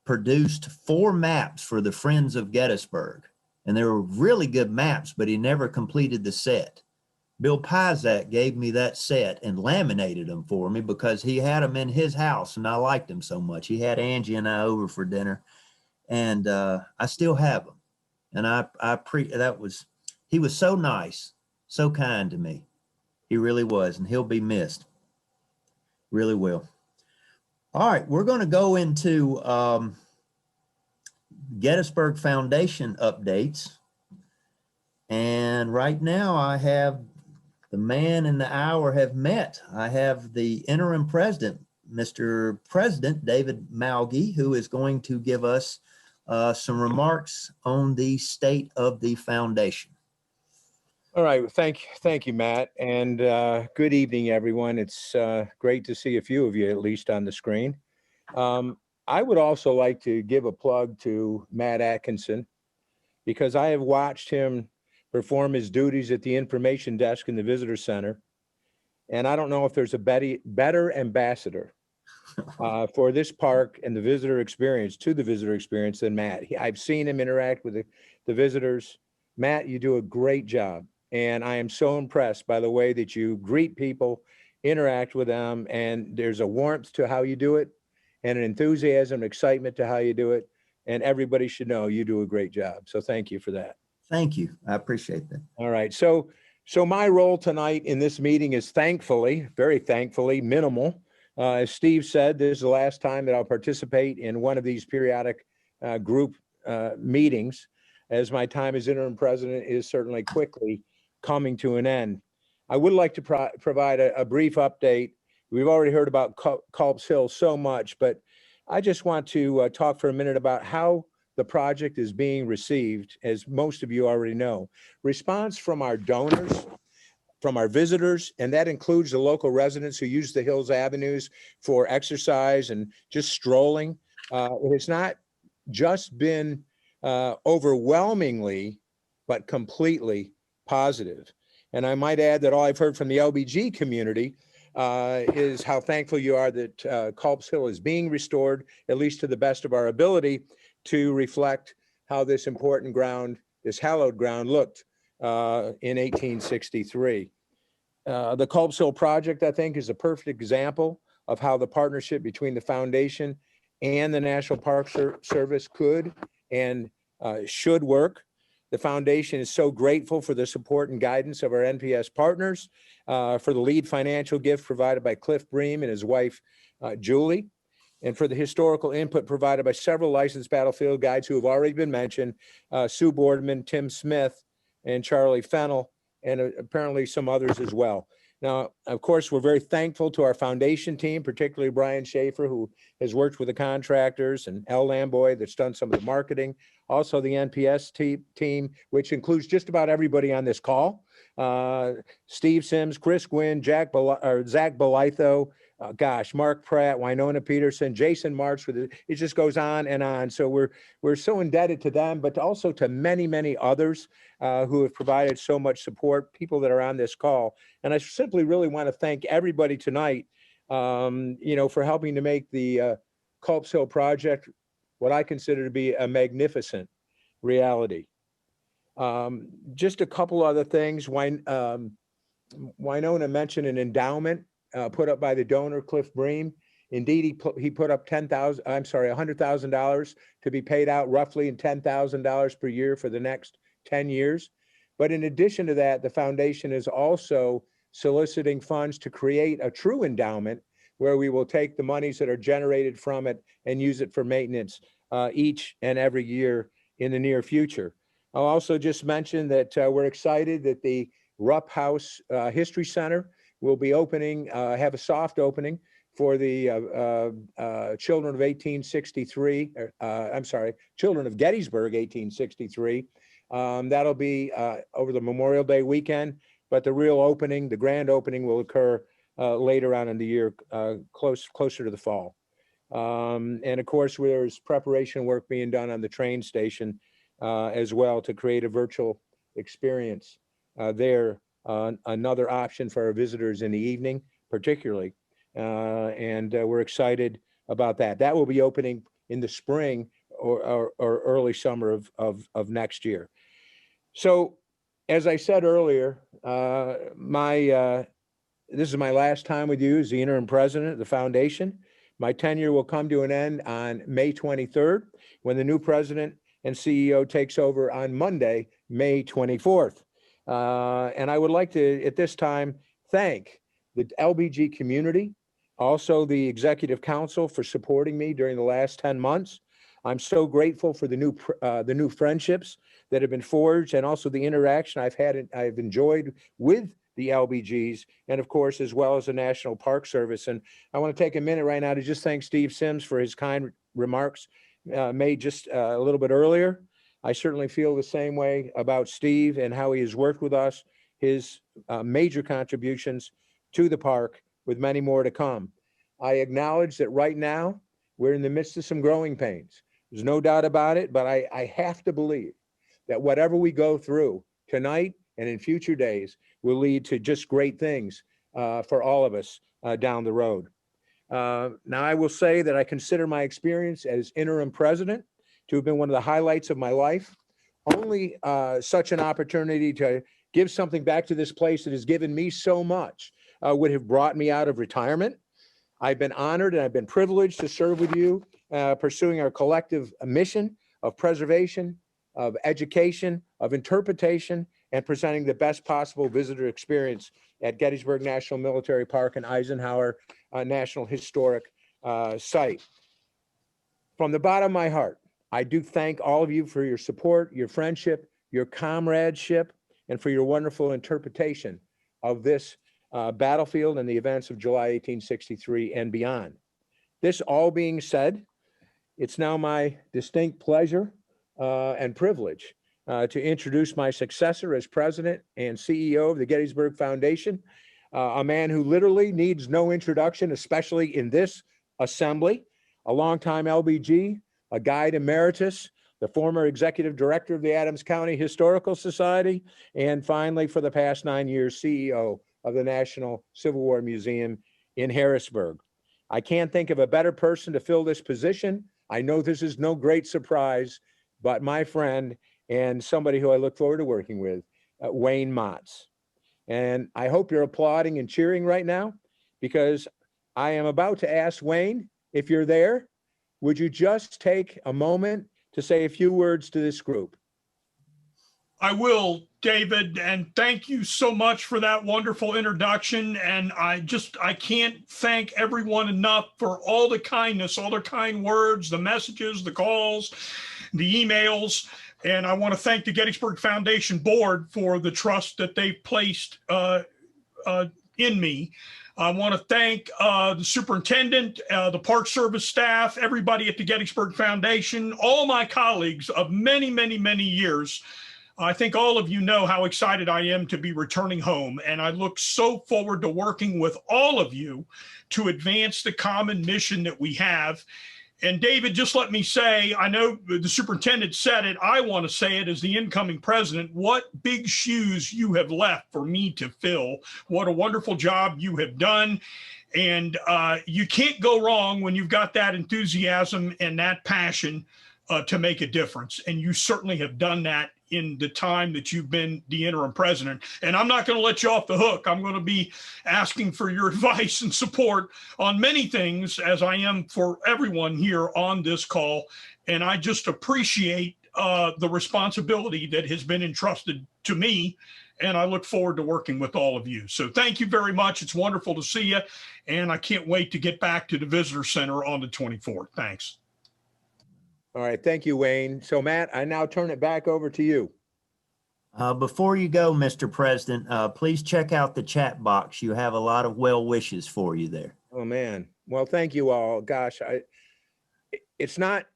produced 4 maps for the Friends of Gettysburg. And they were really good maps, but he never completed the set. Bill Pizak gave me that set and laminated them for me because he had them in his house and I liked them so much. He had Angie and I over for dinner, and I still have them. And he was so nice, so kind to me. He really was, and he'll be missed. Really will. All right, we're going to go into Gettysburg Foundation updates. And right now I have the man and the hour have met. I have the interim president, Mr. President David Malgi, who is going to give us some remarks on the state of the foundation. All right, thank you, Matt, and good evening, everyone. It's great to see a few of you at least on the screen. I would also like to give a plug to Matt Atkinson because I have watched him perform his duties at the information desk in the visitor center, and I don't know if there's a better ambassador for this park and the visitor experience than Matt. I've seen him interact with the visitors. Matt, you do a great job. And I am so impressed by the way that you greet people, interact with them, and there's a warmth to how you do it and an enthusiasm, excitement to how you do it. And everybody should know you do a great job. So thank you for that. Thank you. I appreciate that. All right. So my role tonight in this meeting is thankfully, very thankfully, minimal. As Steve said, this is the last time that I'll participate in one of these periodic group meetings, as my time as interim president is certainly quickly coming to an end. I would like to provide a brief update. We've already heard about Culp's Hill so much, but I just want to talk for a minute about how the project is being received, as most of you already know. Response from our donors, from our visitors, and that includes the local residents who use the Hills Avenues for exercise and just strolling. It has not just been overwhelmingly, but completely positive. And I might add that all I've heard from the LBG community is how thankful you are that Culp's Hill is being restored, at least to the best of our ability, to reflect how this important ground, this hallowed ground, looked in 1863. The Culp's Hill project, I think, is a perfect example of how the partnership between the foundation and the National Park Service could and should work. The foundation is so grateful for the support and guidance of our NPS partners, for the lead financial gift provided by Cliff Bream and his wife, Julie, and for the historical input provided by several licensed battlefield guides who have already been mentioned, Sue Boardman, Tim Smith, and Charlie Fennell, and apparently some others as well. Now, of course, we're very thankful to our foundation team, particularly Brian Schaefer, who has worked with the contractors, and Al Lamboy, that's done some of the marketing. Also the NPS team, which includes just about everybody on this call. Steve Sims, Chris Gwynn, Zach Belitho, Mark Pratt, Winona Peterson, Jason Marks, it just goes on and on. So we're so indebted to them, but also to many, many others who have provided so much support, people that are on this call. And I simply really want to thank everybody tonight, for helping to make the Culp's Hill project what I consider to be a magnificent reality. Just a couple other things. Winona mentioned an endowment put up by the donor, Cliff Bream. Indeed, he put up $100,000 to be paid out roughly in $10,000 per year for the next 10 years. But in addition to that, the foundation is also soliciting funds to create a true endowment where we will take the monies that are generated from it and use it for maintenance each and every year in the near future. I'll also just mention that we're excited that the Rupp House History Center will be opening, have a soft opening for the children of 1863, children of Gettysburg 1863. That'll be over the Memorial Day weekend, but the real opening, the grand opening, will occur later on in the year, closer to the fall. And of course, there's preparation work being done on the train station as well to create a virtual experience there, another option for our visitors in the evening, particularly. And we're excited about that. That will be opening in the spring or early summer of next year. So as I said earlier, this is my last time with you as the interim president of the foundation. My tenure will come to an end on May 23rd, when the new president and CEO takes over on Monday, May 24th. And I would like to, at this time, thank the LBG community, also the executive council, for supporting me during the last 10 months. I'm so grateful for the new friendships that have been forged, and also the interaction I've enjoyed with the LBGs, and of course, as well as the National Park Service. And I want to take a minute right now to just thank Steve Sims for his kind remarks made just a little bit earlier. I certainly feel the same way about Steve and how he has worked with us, his major contributions to the park, with many more to come. I acknowledge that right now we're in the midst of some growing pains. There's no doubt about it, but I have to believe that whatever we go through tonight and in future days will lead to just great things for all of us down the road. Now, I will say that I consider my experience as interim president to have been one of the highlights of my life. Only such an opportunity to give something back to this place that has given me so much would have brought me out of retirement. I've been honored and I've been privileged to serve with you, pursuing our collective mission of preservation, of education, of interpretation, and presenting the best possible visitor experience at Gettysburg National Military Park and Eisenhower National Historic Site. From the bottom of my heart, I do thank all of you for your support, your friendship, your comradeship, and for your wonderful interpretation of this battlefield and the events of July 1863 and beyond. This all being said, it's now my distinct pleasure and privilege to introduce my successor as president and CEO of the Gettysburg Foundation, a man who literally needs no introduction, especially in this assembly, a longtime LBG, a guide emeritus, the former executive director of the Adams County Historical Society, and finally, for the past 9 years, CEO of the National Civil War Museum in Harrisburg. I can't think of a better person to fill this position. I know this is no great surprise, but my friend and somebody who I look forward to working with, Wayne Motts. And I hope you're applauding and cheering right now, because I am about to ask Wayne, if you're there, would you just take a moment to say a few words to this group? I will, David, and thank you so much for that wonderful introduction. And I can't thank everyone enough for all the kindness, all their kind words, the messages, the calls, the emails. And I want to thank the Gettysburg Foundation Board for the trust that they've placed in me. I want to thank the superintendent, the Park Service staff, everybody at the Gettysburg Foundation, all my colleagues of many, many, many years. I think all of you know how excited I am to be returning home, and I look so forward to working with all of you to advance the common mission that we have. And David, just let me say, I know the superintendent said it, I want to say it as the incoming president, what big shoes you have left for me to fill. What a wonderful job you have done. And you can't go wrong when you've got that enthusiasm and that passion to make a difference. And you certainly have done that in the time that you've been the interim president. And I'm not going to let you off the hook. I'm going to be asking for your advice and support on many things, as I am for everyone here on this call. And I just appreciate the responsibility that has been entrusted to me. And I look forward to working with all of you. So thank you very much. It's wonderful to see you. And I can't wait to get back to the Visitor Center on the 24th. Thanks. All right, thank you, Wayne. So Matt, I now turn it back over to you. Before you go, Mr. President, please check out the chat box. You have a lot of well wishes for you there. Oh, man. Well, thank you all. Gosh, it's not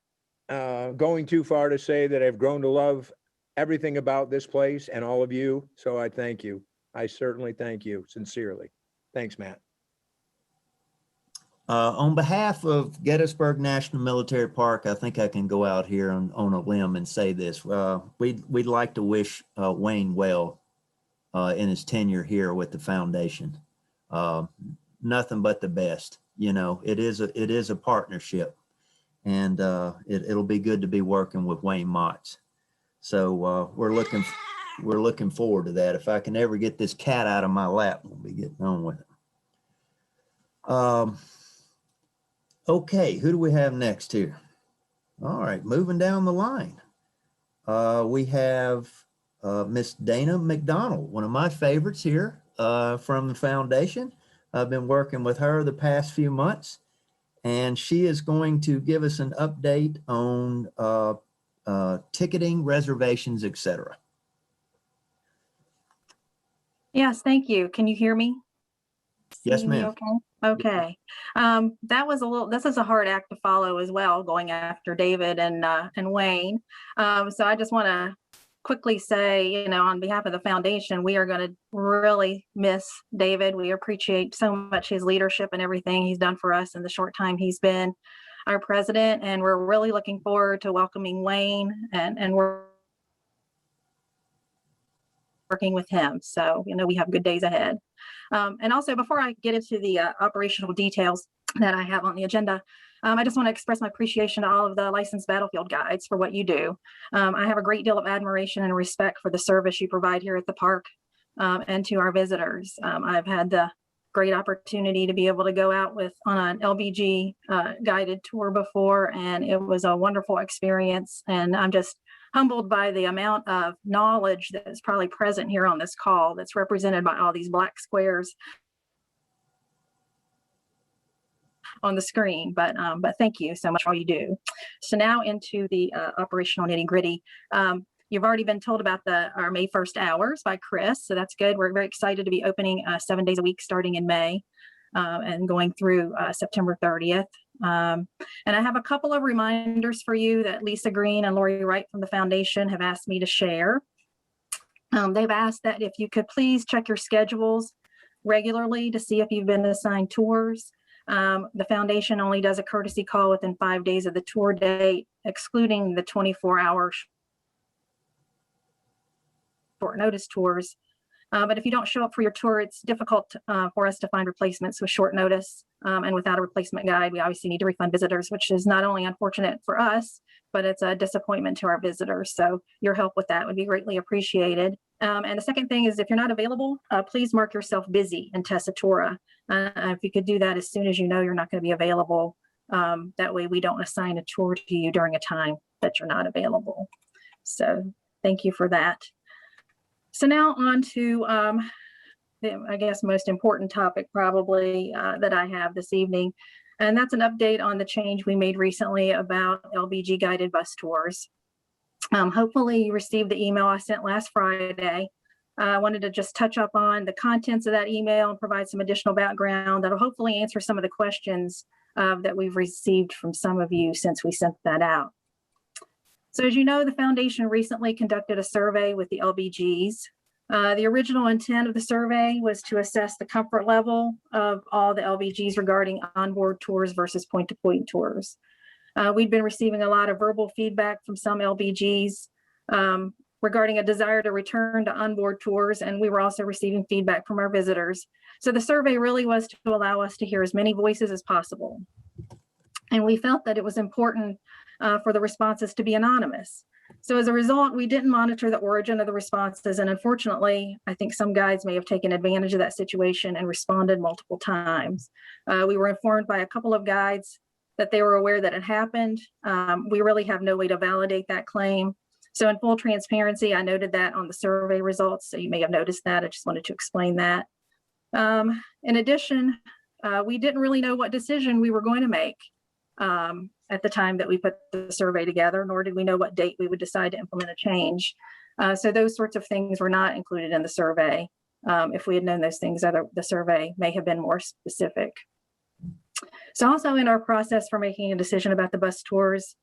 going too far to say that I've grown to love everything about this place and all of you. So I thank you. I certainly thank you sincerely. Thanks, Matt. On behalf of Gettysburg National Military Park, I think I can go out here on a limb and say this. We'd like to wish Wayne well in his tenure here with the foundation. Nothing but the best. You know, it is a partnership, and it'll be good to be working with Wayne Motts. So we're looking we're looking forward to that. If I can ever get this cat out of my lap, we'll be getting on with it. Okay, who do we have next here? All right, moving down the line. We have Miss Dana McDonald, one of my favorites here from the foundation. I've been working with her the past few months, and she is going to give us an update on ticketing, reservations, etc. Yes, thank you. Can you hear me? Yes, See me ma'am. okay? Okay. This is a hard act to follow as well, going after David and Wayne. So I just want to quickly say, on behalf of the foundation, we are going to really miss David. We appreciate so much his leadership and everything he's done for us in the short time he's been our president. And we're really looking forward to welcoming Wayne and we're working with him. So, we have good days ahead. And also, before I get into the operational details that I have on the agenda, I just want to express my appreciation to all of the licensed battlefield guides for what you do. I have a great deal of admiration and respect for the service you provide here at the park and to our visitors. I've had the great opportunity to be able to go out on an LBG guided tour before, and it was a wonderful experience. And I'm just humbled by the amount of knowledge that is probably present here on this call that's represented by all these black squares on the screen, but thank you so much for all you do. So now into the operational nitty gritty. You've already been told about our May 1st hours by Chris, so that's good. We're very excited to be opening 7 days a week starting in May and going through September 30th. And I have a couple of reminders for you that Lisa Green and Lori Wright from the foundation have asked me to share. They've asked that if you could please check your schedules regularly to see if you've been assigned tours. The foundation only does a courtesy call within 5 days of the tour date, excluding the 24-hour short notice tours. But if you don't show up for your tour, it's difficult for us to find replacements with short notice. And without a replacement guide, we obviously need to refund visitors, which is not only unfortunate for us, but it's a disappointment to our visitors. So your help with that would be greatly appreciated. And the second thing is, if you're not available, please mark yourself busy in Tessitura. If you could do that as soon as you know you're not going to be available, that way we don't assign a tour to you during a time that you're not available. So thank you for that. So now on to the, I guess, most important topic probably that I have this evening, and that's an update on the change we made recently about LBG guided bus tours. Hopefully you received the email I sent last Friday. I wanted to just touch up on the contents of that email and provide some additional background that'll hopefully answer some of the questions that we've received from some of you since we sent that out. So as you know, the foundation recently conducted a survey with the LBGs. The original intent of the survey was to assess the comfort level of all the LBGs regarding onboard tours versus point-to-point tours. We'd been receiving a lot of verbal feedback from some LBGs regarding a desire to return to onboard tours, and we were also receiving feedback from our visitors. So the survey really was to allow us to hear as many voices as possible. And we felt that it was important for the responses to be anonymous. So as a result, we didn't monitor the origin of the responses. And unfortunately, I think some guides may have taken advantage of that situation and responded multiple times. We were informed by a couple of guides that they were aware that it happened. We really have no way to validate that claim. So in full transparency, I noted that on the survey results. So you may have noticed that. I just wanted to explain that. In addition, we didn't really know what decision we were going to make at the time that we put the survey together, nor did we know what date we would decide to implement a change. So those sorts of things were not included in the survey. If we had known those things, the survey may have been more specific. So also in our process for making a decision about the bus tours,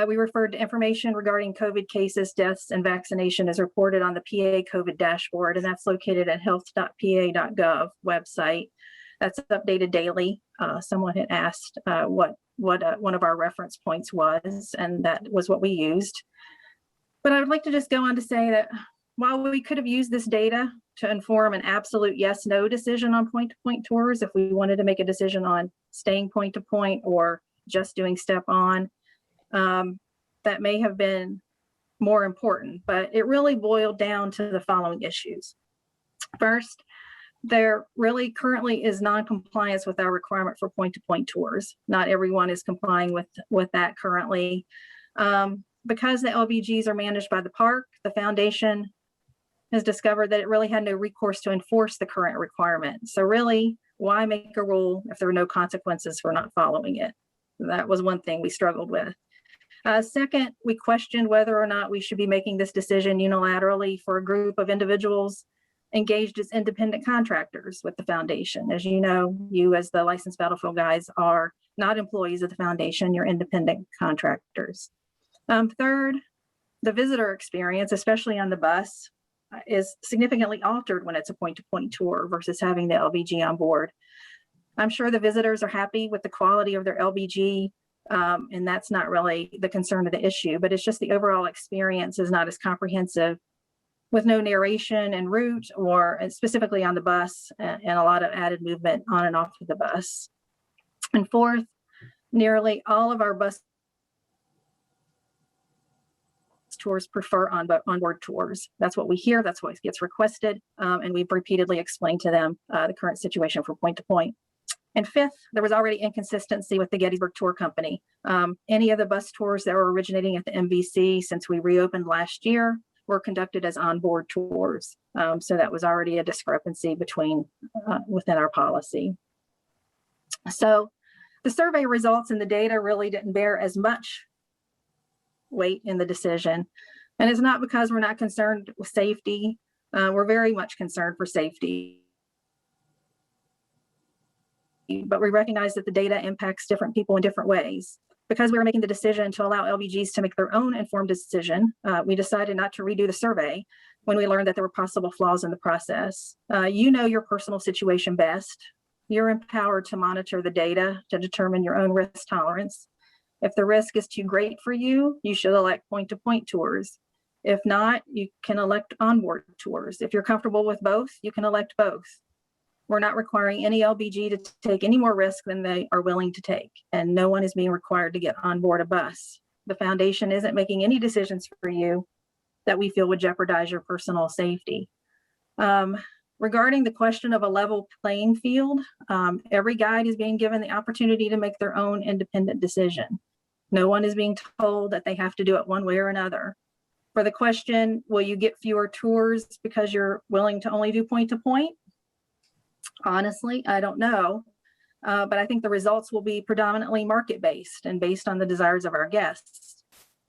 we referred to information regarding COVID cases, deaths, and vaccination as reported on the PA COVID dashboard, and that's located at health.pa.gov website. That's updated daily. Someone had asked what one of our reference points was, and that was what we used. But I would like to just go on to say that while we could have used this data to inform an absolute yes/no decision on point-to-point tours, if we wanted to make a decision on staying point-to-point or just doing step-on, that may have been more important, but it really boiled down to the following issues. First, there really currently is non-compliance with our requirement for point-to-point tours. Not everyone is complying with that currently. Because the LBGs are managed by the park, the foundation has discovered that it really had no recourse to enforce the current requirement. So really, why make a rule if there are no consequences for not following it? That was one thing we struggled with. Second, we questioned whether or not we should be making this decision unilaterally for a group of individuals engaged as independent contractors with the foundation. As you know, you as the licensed battlefield guides are not employees of the foundation, you're independent contractors. Third, the visitor experience, especially on the bus, is significantly altered when it's a point-to-point tour versus having the LBG on board. I'm sure the visitors are happy with the quality of their LBG, and that's not really the concern of the issue, but it's just the overall experience is not as comprehensive, with no narration en route or specifically on the bus, and a lot of added movement on and off of the bus. And fourth, nearly all of our bus tours prefer onboard tours. That's what we hear, that's what gets requested, and we've repeatedly explained to them the current situation for point-to-point. And fifth, there was already inconsistency with the Gettysburg Tour Company. Any of the bus tours that were originating at the MVC since we reopened last year were conducted as onboard tours. So that was already a discrepancy within our policy. So the survey results and the data really didn't bear as much weight in the decision. And it's not because we're not concerned with safety. We're very much concerned for safety. But we recognize that the data impacts different people in different ways. Because we were making the decision to allow LBGs to make their own informed decision, we decided not to redo the survey when we learned that there were possible flaws in the process. You know your personal situation best. You're empowered to monitor the data to determine your own risk tolerance. If the risk is too great for you, you should elect point-to-point tours. If not, you can elect onboard tours. If you're comfortable with both, you can elect both. We're not requiring any LBG to take any more risk than they are willing to take, and no one is being required to get on board a bus. The foundation isn't making any decisions for you that we feel would jeopardize your personal safety. Regarding the question of a level playing field, every guide is being given the opportunity to make their own independent decision. No one is being told that they have to do it one way or another. For the question, will you get fewer tours because you're willing to only do point-to-point? Honestly, I don't know, but I think the results will be predominantly market-based and based on the desires of our guests.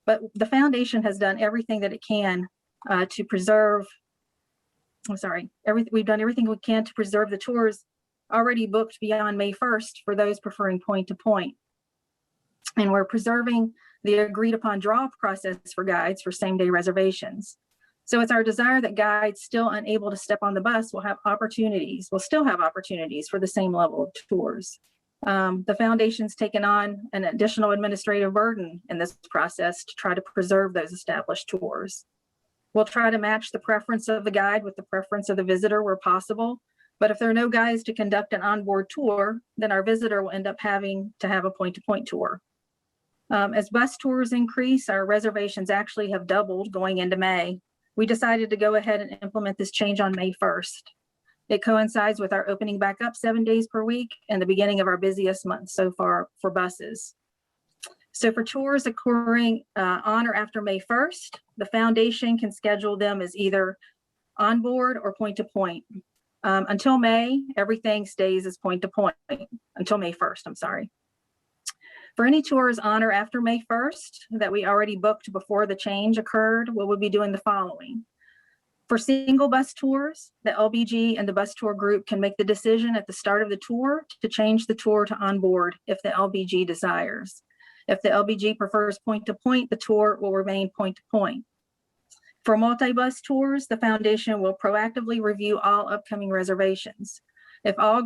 But the foundation has done everything that it can to preserve, we've done everything we can to preserve the tours already booked beyond May 1st for those preferring point-to-point. And we're preserving the agreed upon draw process for guides for same-day reservations. So it's our desire that guides still unable to step on the bus will still have opportunities for the same level of tours. The foundation's taken on an additional administrative burden in this process to try to preserve those established tours. We'll try to match the preference of the guide with the preference of the visitor where possible. But if there are no guides to conduct an onboard tour, then our visitor will end up having to have a point-to-point tour. As bus tours increase, our reservations actually have doubled going into May. We decided to go ahead and implement this change on May 1st. It coincides with our opening back up 7 days per week and the beginning of our busiest month so far for buses. So for tours occurring on or after May 1st, the foundation can schedule them as either onboard or point-to-point. Until May, everything stays as point-to-point, until May 1st, I'm sorry. For any tours on or after May 1st that we already booked before the change occurred, we will be doing the following. For single bus tours, the LBG and the bus tour group can make the decision at the start of the tour to change the tour to onboard if the LBG desires. If the LBG prefers point-to-point, the tour will remain point-to-point. For multi-bus tours, the foundation will proactively review all upcoming reservations. If all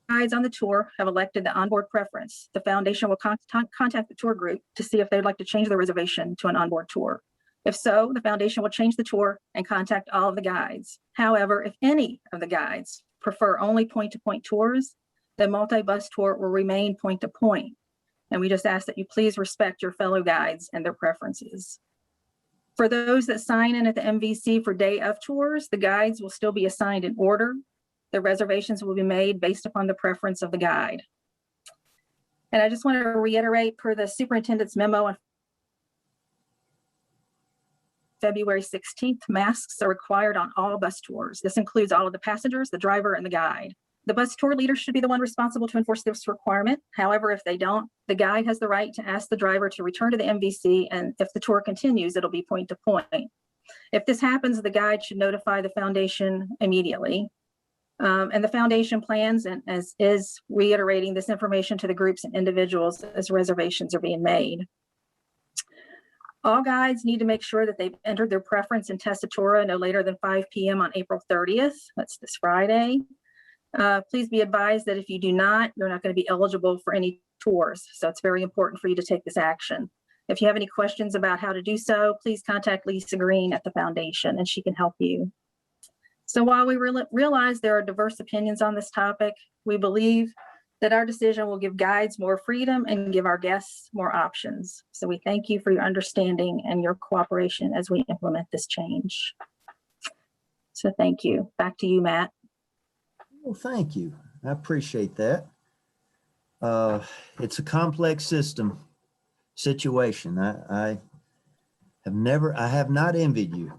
guides on the tour have elected the onboard preference, the foundation will contact the tour group to see if they'd like to change the reservation to an onboard tour. If so, the foundation will change the tour and contact all of the guides. However, if any of the guides prefer only point-to-point tours, the multi-bus tour will remain point-to-point. And we just ask that you please respect your fellow guides and their preferences. For those that sign in at the MVC for day of tours, the guides will still be assigned in order. The reservations will be made based upon the preference of the guide. And I just want to reiterate, per the superintendent's memo on February 16th, masks are required on all bus tours. This includes all of the passengers, the driver, and the guide. The bus tour leader should be the one responsible to enforce this requirement. However, if they don't, the guide has the right to ask the driver to return to the MVC, and if the tour continues, it'll be point to point. If this happens, the guide should notify the foundation immediately. And the foundation plans and is reiterating this information to the groups and individuals as reservations are being made. All guides need to make sure that they've entered their preference in Testatora no later than 5 p.m. on April 30th. That's this Friday. Please be advised that if you do not, you're not going to be eligible for any tours. So it's very important for you to take this action. If you have any questions about how to do so, please contact Lisa Green at the foundation and she can help you. So while we realize there are diverse opinions on this topic, we believe that our decision will give guides more freedom and give our guests more options. So we thank you for your understanding and your cooperation as we implement this change. So thank you. Back to you, Matt. Well, thank you. I appreciate that. It's a complex situation. I have not envied you.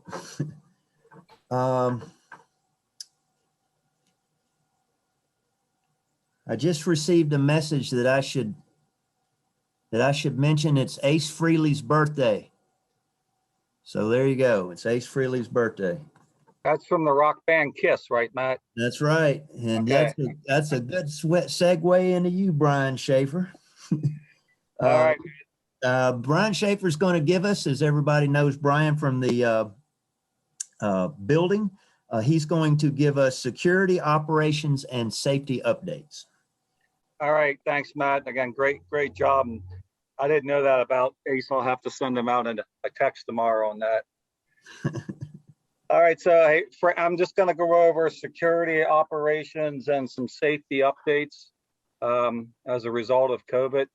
I just received a message that I should mention it's Ace Frehley's birthday. So there you go. It's Ace Frehley's birthday. That's from the rock band Kiss, right, Matt? That's right. And Okay. that's a good segue into you, Brian Schaefer. All right. Brian Schaefer is going to give us, as everybody knows, Brian from the building. He's going to give us security, operations, and safety updates. All right. Thanks, Matt. Again, great job. And I didn't know that about Ace. I'll have to send them out a text tomorrow on that. All right. So hey, I'm just going to go over security, operations, and some safety updates as a result of COVID.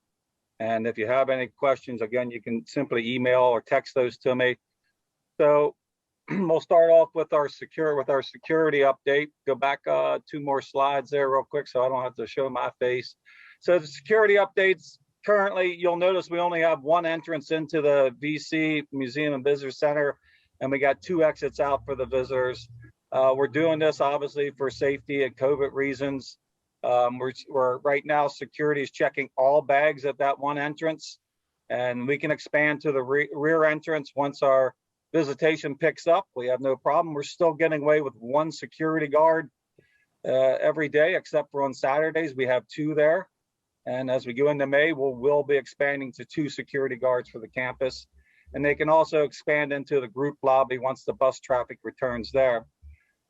And if you have any questions, again, you can simply email or text those to me. So we'll start off with our security update. Go back 2 more slides there real quick so I don't have to show my face. So the security updates, currently you'll notice we only have 1 entrance into the VC, Museum and Visitor Center, and we got 2 exits out for the visitors. We're doing this obviously for safety and COVID reasons. We're right now, security is checking all bags at that 1 entrance, and we can expand to the rear entrance once our visitation picks up. We have no problem. We're still getting away with 1 security guard every day, except for on Saturdays. We have 2 there. And as we go into May, we'll be expanding to 2 security guards for the campus. And they can also expand into the group lobby once the bus traffic returns there.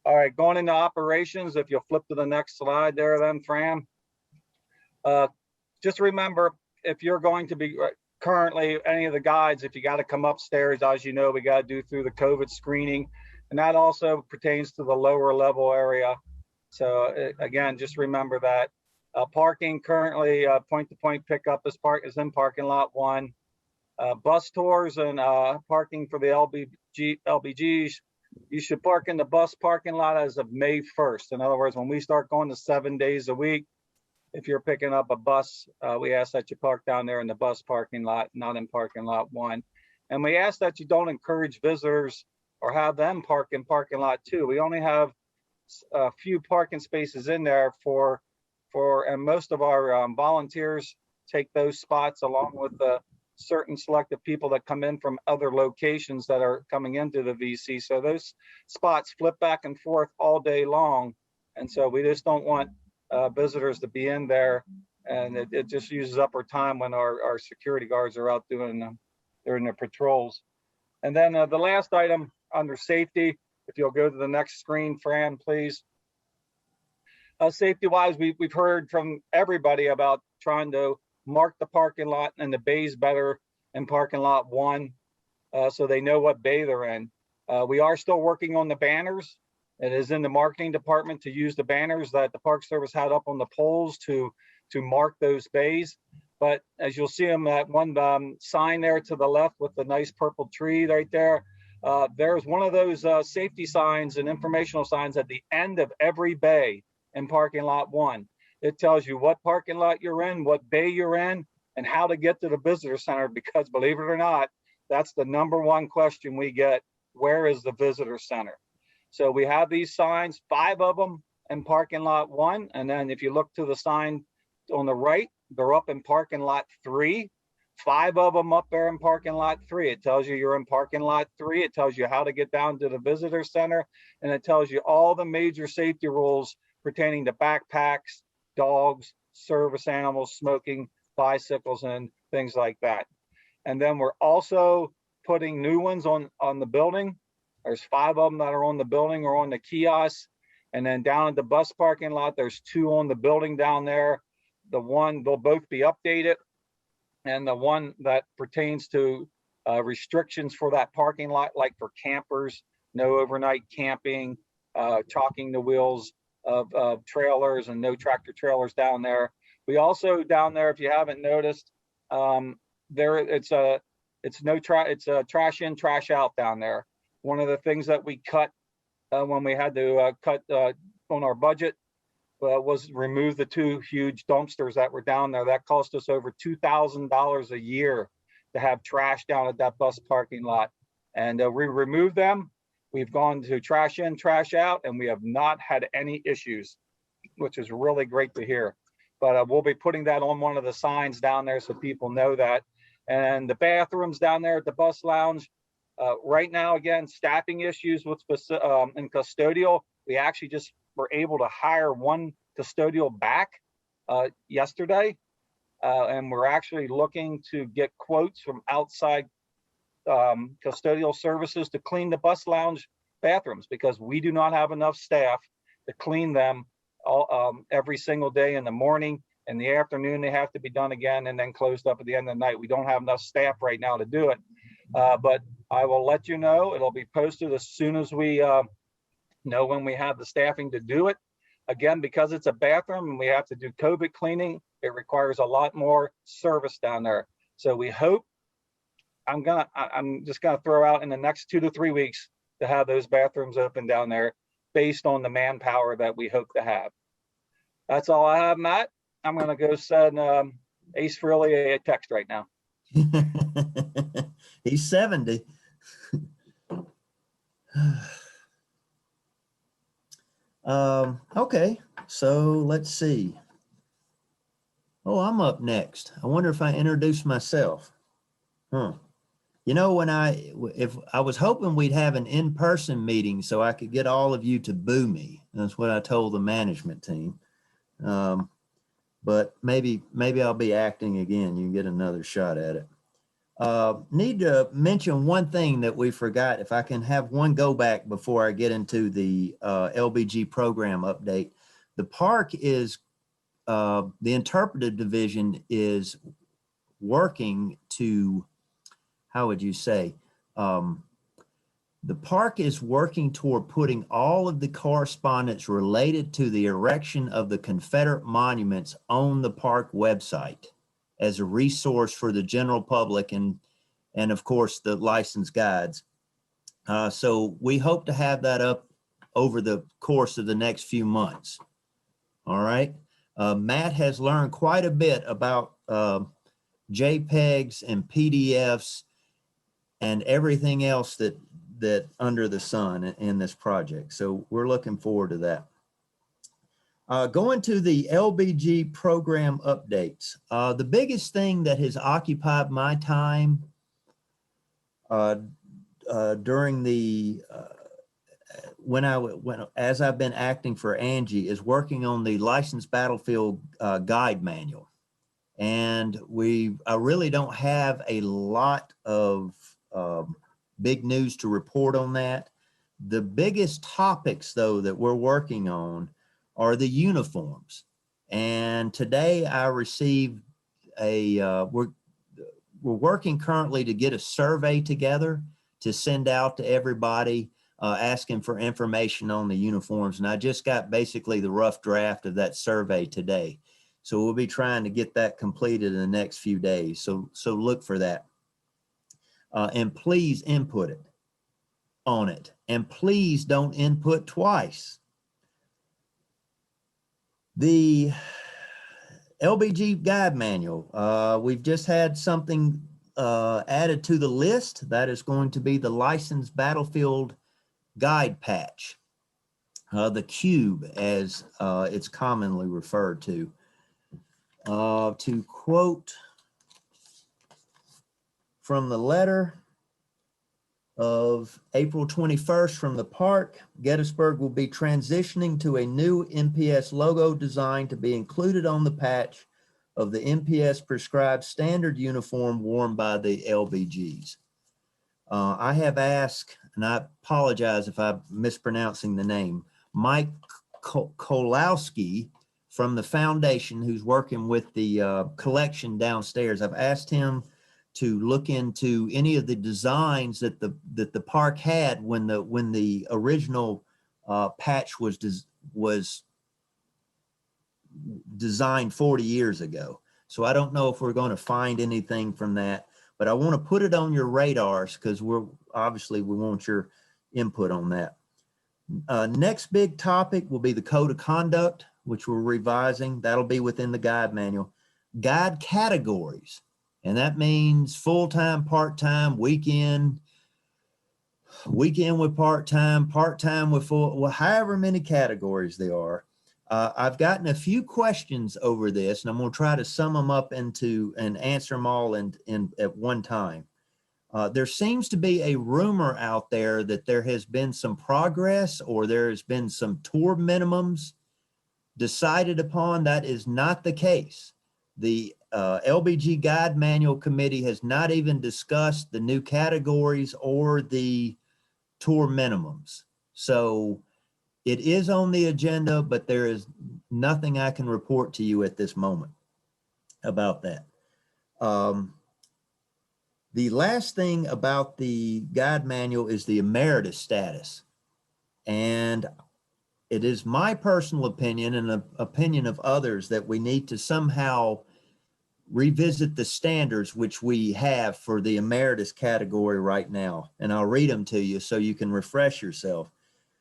All right, going into operations, if you'll flip to the next slide there then, Fran. Just remember, if you're going to be currently any of the guides, if you got to come upstairs, as you know, we got to do through the COVID screening, and that also pertains to the lower level area. So again, just remember that. Parking currently, point-to-point pickup is in parking lot 1. Bus tours and parking for the LBGs, you should park in the bus parking lot as of May 1st. In other words, when we start going to 7 days a week, if you're picking up a bus, we ask that you park down there in the bus parking lot, not in parking lot 1. And we ask that you don't encourage visitors or have them park in parking lot 2. We only have a few parking spaces in there and most of our volunteers take those spots along with the certain selected people that come in from other locations that are coming into the VC. So those spots flip back and forth all day long. And so we just don't want visitors to be in there, and it just uses up our time when our security guards are out doing their patrols. And then the last item under safety, if you'll go to the next screen, Fran, please. Safety wise, we've heard from everybody about trying to mark the parking lot and the bays better in parking lot 1 so they know what bay they're in. We are still working on the banners. It is in the marketing department to use the banners that the Park Service had up on the poles to mark those bays. But as you'll see them, that one sign there to the left with the nice purple tree right there, there's one of those safety signs and informational signs at the end of every bay in parking lot 1. It tells you what parking lot you're in, what bay you're in, and how to get to the visitor center, because believe it or not, that's the #1 question we get. Where is the visitor center? So we have these signs, 5 of them in parking lot 1. And then if you look to the sign on the right, they're up in parking lot 3. 5 of them up there in parking lot 3. It tells you you're in parking lot 3. It tells you how to get down to the visitor center. And it tells you all the major safety rules pertaining to backpacks, dogs, service animals, smoking, bicycles, and things like that. And then we're also putting new ones on the building. There's 5 of them that are on the building or on the kiosk. And then down at the bus parking lot, there's 2 on the building down there. The one, they'll both be updated. And the one that pertains to restrictions for that parking lot, like for campers, no overnight camping, chalking the wheels of trailers and no tractor trailers down there. We also down there, if you haven't noticed, it's a trash in, trash out down there. One of the things that we cut when we had to cut on our budget was remove the 2 huge dumpsters that were down there. That cost us over $2,000 a year to have trash down at that bus parking lot. And we removed them. We've gone to trash in, trash out, and we have not had any issues, which is really great to hear. But we'll be putting that on one of the signs down there so people know that. And the bathrooms down there at the bus lounge, right now, again, staffing issues with in custodial. We actually just were able to hire 1 custodial back yesterday. And we're actually looking to get quotes from outside custodial services to clean the bus lounge bathrooms, because we do not have enough staff to clean them every single day. In the morning, in the afternoon, they have to be done again and then closed up at the end of the night. We don't have enough staff right now to do it. But I will let you know. It'll be posted as soon as we know when we have the staffing to do it. Again, because it's a bathroom and we have to do COVID cleaning, it requires a lot more service down there. So we hope, I'm just gonna throw out in the next 2 to 3 weeks to have those bathrooms open down there based on the manpower that we hope to have. That's all I have, Matt. I'm gonna go send Ace Frehley a text right now. He's 70. Okay, so let's see. Oh, I'm up next. I wonder if I introduce myself. You know, if I was hoping we'd have an in-person meeting so I could get all of you to boo me. That's what I told the management team. But maybe I'll be acting again. You can get another shot at it. Need to mention one thing that we forgot. If I can have one go back before I get into the LBG program update. The park is, the interpretive division is working to, how would you say? The park is working toward putting all of the correspondence related to the erection of the Confederate monuments on the park website as a resource for the general public and of course the licensed guides. So we hope to have that up over the course of the next few months. All right. Matt has learned quite a bit about JPEGs and PDFs and everything else that under the sun in this project. So we're looking forward to that. Going to the LBG program updates. The biggest thing that has occupied my time during the, as I've been acting for Angie, is working on the licensed battlefield guide manual. And I really don't have a lot of big news to report on that. The biggest topics, though, that we're working on are the uniforms. And today I received we're working currently to get a survey together to send out to everybody asking for information on the uniforms. And I just got basically the rough draft of that survey today. So we'll be trying to get that completed in the next few days. So look for that. And please input it on it. And please don't input twice. The LBG guide manual, we've just had something added to the list. That is going to be the licensed battlefield guide patch, the cube as it's commonly referred to. To quote from the letter of April 21st from the park, Gettysburg will be transitioning to a new NPS logo design to be included on the patch of the NPS prescribed standard uniform worn by the LBGs. I have asked, and I apologize if I'm mispronouncing the name, Mike Kolowski from the foundation who's working with the collection downstairs. I've asked him to look into any of the designs that the park had when the original patch was designed 40 years ago. So I don't know if we're going to find anything from that, but I want to put it on your radars because we want your input on that. Next big topic will be the code of conduct, which we're revising. That'll be within the guide manual. Guide categories. And that means full-time, part-time, weekend with part-time, part-time with full, well, however many categories there are. I've gotten a few questions over this, and I'm going to try to sum them up into and answer them all at one time. There seems to be a rumor out there that there has been some progress or there has been some tour minimums decided upon. That is not the case. The LBG Guide Manual Committee has not even discussed the new categories or the tour minimums. So it is on the agenda, but there is nothing I can report to you at this moment about that. The last thing about the guide manual is the emeritus status. And it is my personal opinion and the opinion of others that we need to somehow revisit the standards which we have for the emeritus category right now. And I'll read them to you so you can refresh yourself.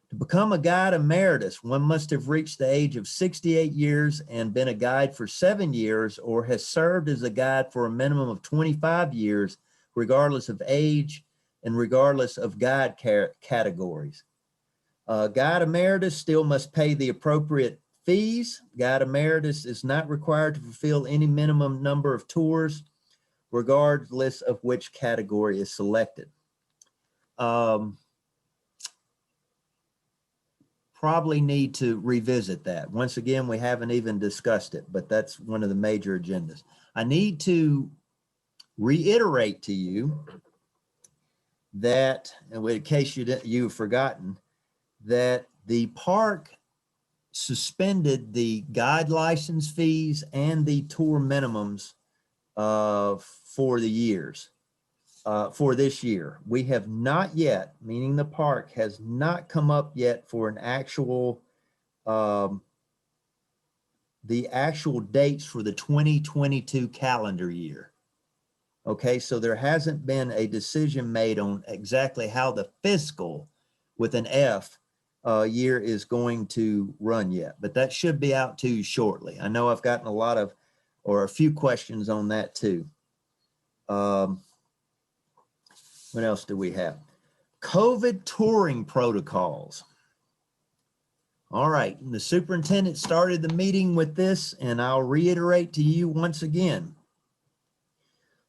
To become a guide emeritus, one must have reached the age of 68 years and been a guide for 7 years or has served as a guide for a minimum of 25 years, regardless of age and regardless of guide categories. Guide emeritus still must pay the appropriate fees. Guide emeritus is not required to fulfill any minimum number of tours, regardless of which category is selected. Probably need to revisit that. Once again, we haven't even discussed it, but that's one of the major agendas. I need to reiterate to you that, and in case you've forgotten, that the park suspended the guide license fees and the tour minimums for the years. For this year, we have not yet, meaning the park has not come up yet for an actual, the actual dates for the 2022 calendar year. Okay, so there hasn't been a decision made on exactly how the fiscal, with an F, year is going to run yet, but that should be out to you shortly. I know I've gotten a few questions on that too. What else do we have? COVID touring protocols. All right, the superintendent started the meeting with this, and I'll reiterate to you once again.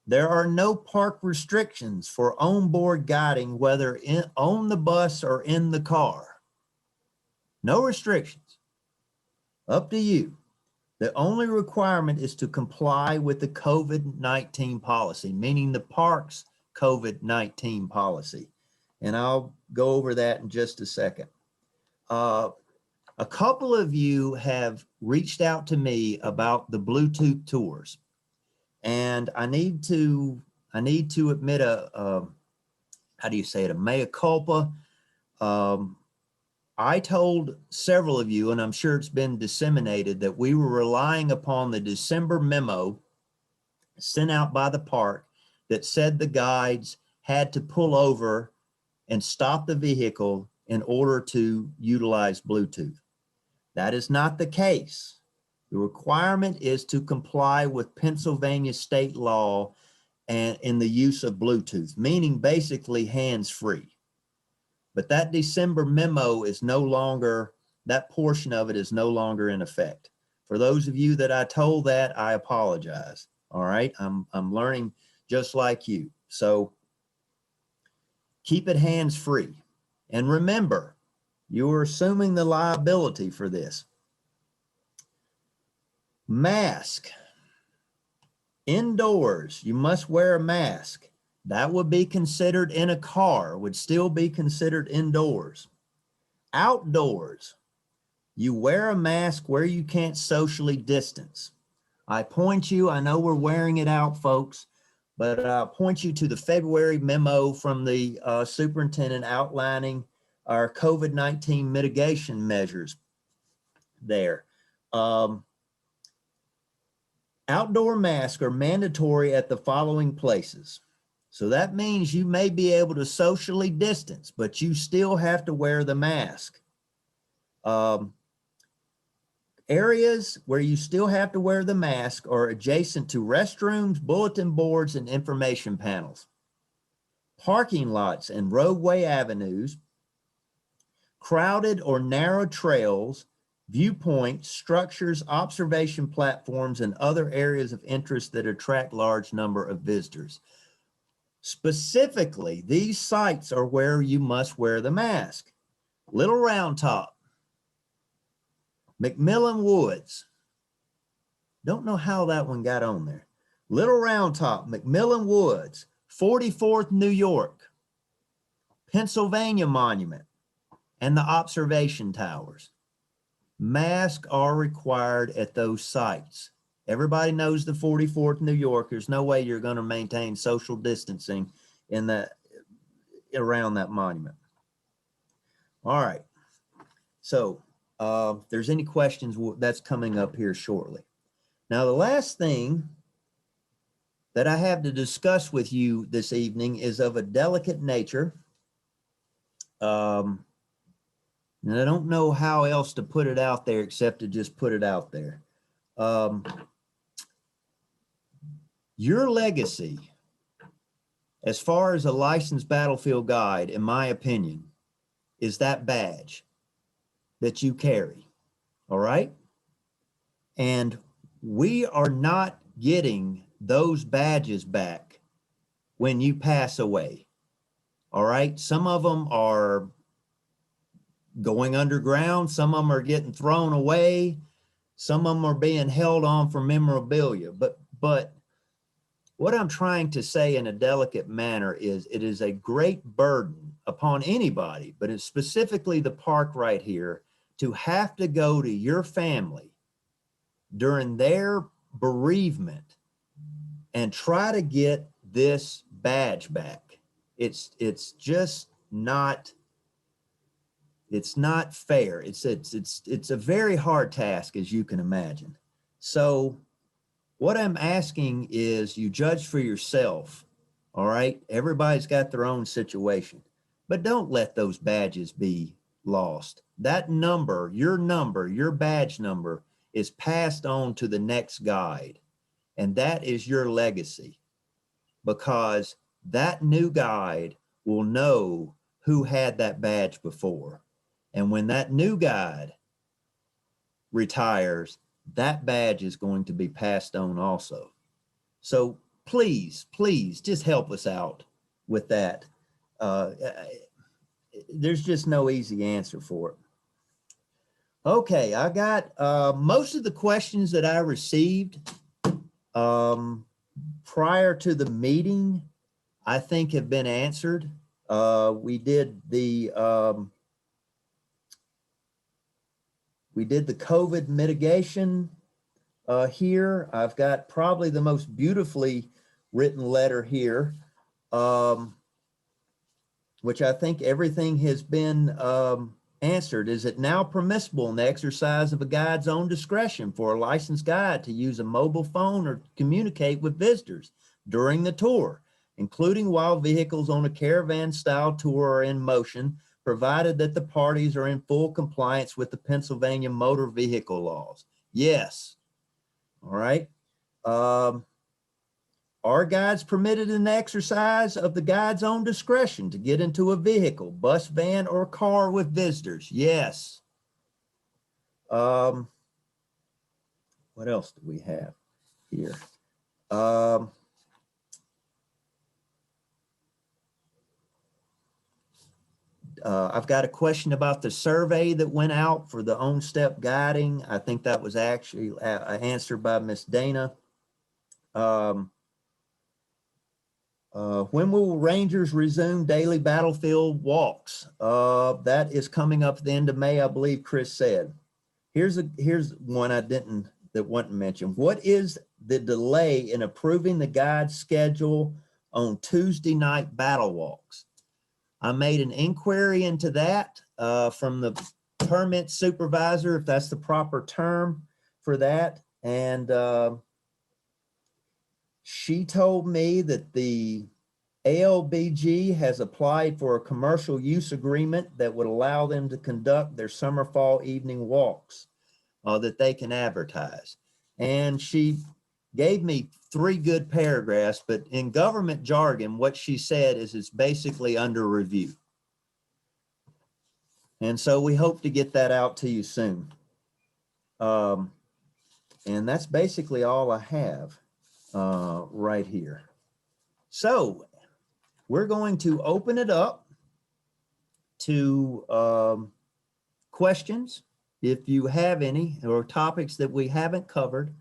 There are no park restrictions for onboard guiding, whether on the bus or in the car. No restrictions. Up to you. The only requirement is to comply with the COVID-19 policy, meaning the park's COVID-19 policy. And I'll go over that in just a second. A couple of you have reached out to me about the Bluetooth tours. And I need to admit how do you say it? A mea culpa. I told several of you, and I'm sure it's been disseminated, that we were relying upon the December memo sent out by the park that said the guides had to pull over and stop the vehicle in order to utilize Bluetooth. That is not the case. The requirement is to comply with Pennsylvania state law and in the use of Bluetooth, meaning basically hands-free. But that December memo is no longer, that portion of it is no longer in effect. For those of you that I told that, I apologize. All right, I'm learning just like you. So keep it hands-free. And remember, you're assuming the liability for this. Mask. Indoors, you must wear a mask. That would be considered in a car, would still be considered indoors. Outdoors, you wear a mask where you can't socially distance. I point you, I know we're wearing it out, folks, but I point you to the February memo from the superintendent outlining our COVID-19 mitigation measures there. Outdoor masks are mandatory at the following places. So that means you may be able to socially distance, but you still have to wear the mask. Areas where you still have to wear the mask are adjacent to restrooms, bulletin boards, and information panels, parking lots and roadway avenues, crowded or narrow trails, viewpoints, structures, observation platforms, and other areas of interest that attract large number of visitors. Specifically, these sites are where you must wear the mask. Little Round Top, McMillan Woods. Don't know how that one got on there. Little Round Top, McMillan Woods, 44th New York, Pennsylvania Monument, and the observation towers. Masks are required at those sites. Everybody knows the 44th New York. There's no way you're going to maintain social distancing in that, around that monument. All right. So if there's any questions, that's coming up here shortly. Now, the last thing that I have to discuss with you this evening is of a delicate nature. And I don't know how else to put it out there except to just put it out there. Your legacy, as far as a licensed battlefield guide, in my opinion, is that badge that you carry, all right? And we are not getting those badges back when you pass away, all right? Some of them are going underground, some of them are getting thrown away, some of them are being held on for memorabilia. But what I'm trying to say in a delicate manner is it is a great burden upon anybody, but it's specifically the park right here, to have to go to your family during their bereavement and try to get this badge back. It's just not, it's not fair. It's a very hard task, as you can imagine. So what I'm asking is you judge for yourself, all right? Everybody's got their own situation, but don't let those badges be lost. That number, your badge number is passed on to the next guide, and that is your legacy, because that new guide will know who had that badge before. And when that new guide retires, that badge is going to be passed on also. So please, please just help us out with that. There's just no easy answer for it. Okay, I got most of the questions that I received prior to the meeting, I think have been answered. We did the COVID mitigation here. I've got probably the most beautifully written letter here, which I think everything has been answered, is it now permissible in the exercise of a guide's own discretion for a licensed guide to use a mobile phone or communicate with visitors during the tour, including while vehicles on a caravan-style tour are in motion, provided that the parties are in full compliance with the Pennsylvania motor vehicle laws? Yes. All right. Are guides permitted in the exercise of the guide's own discretion to get into a vehicle, bus, van, or car with visitors? Yes. What else do we have here? I've got a question about the survey that went out for the on-step guiding. I think that was actually answered by Miss Dana. When will Rangers resume daily battlefield walks? That is coming up at the end of May, I believe Chris said. Here's one that wasn't mentioned. What is the delay in approving the guide schedule on Tuesday night battle walks? I made an inquiry into that from the permit supervisor, if that's the proper term for that. And she told me that the ALBG has applied for a commercial use agreement that would allow them to conduct their summer fall evening walks that they can advertise. And she gave me 3 good paragraphs, but in government jargon, what she said is it's basically under review. And so we hope to get that out to you soon. And that's basically all I have right here. So we're going to open it up to questions, if you have any, or topics that we haven't covered.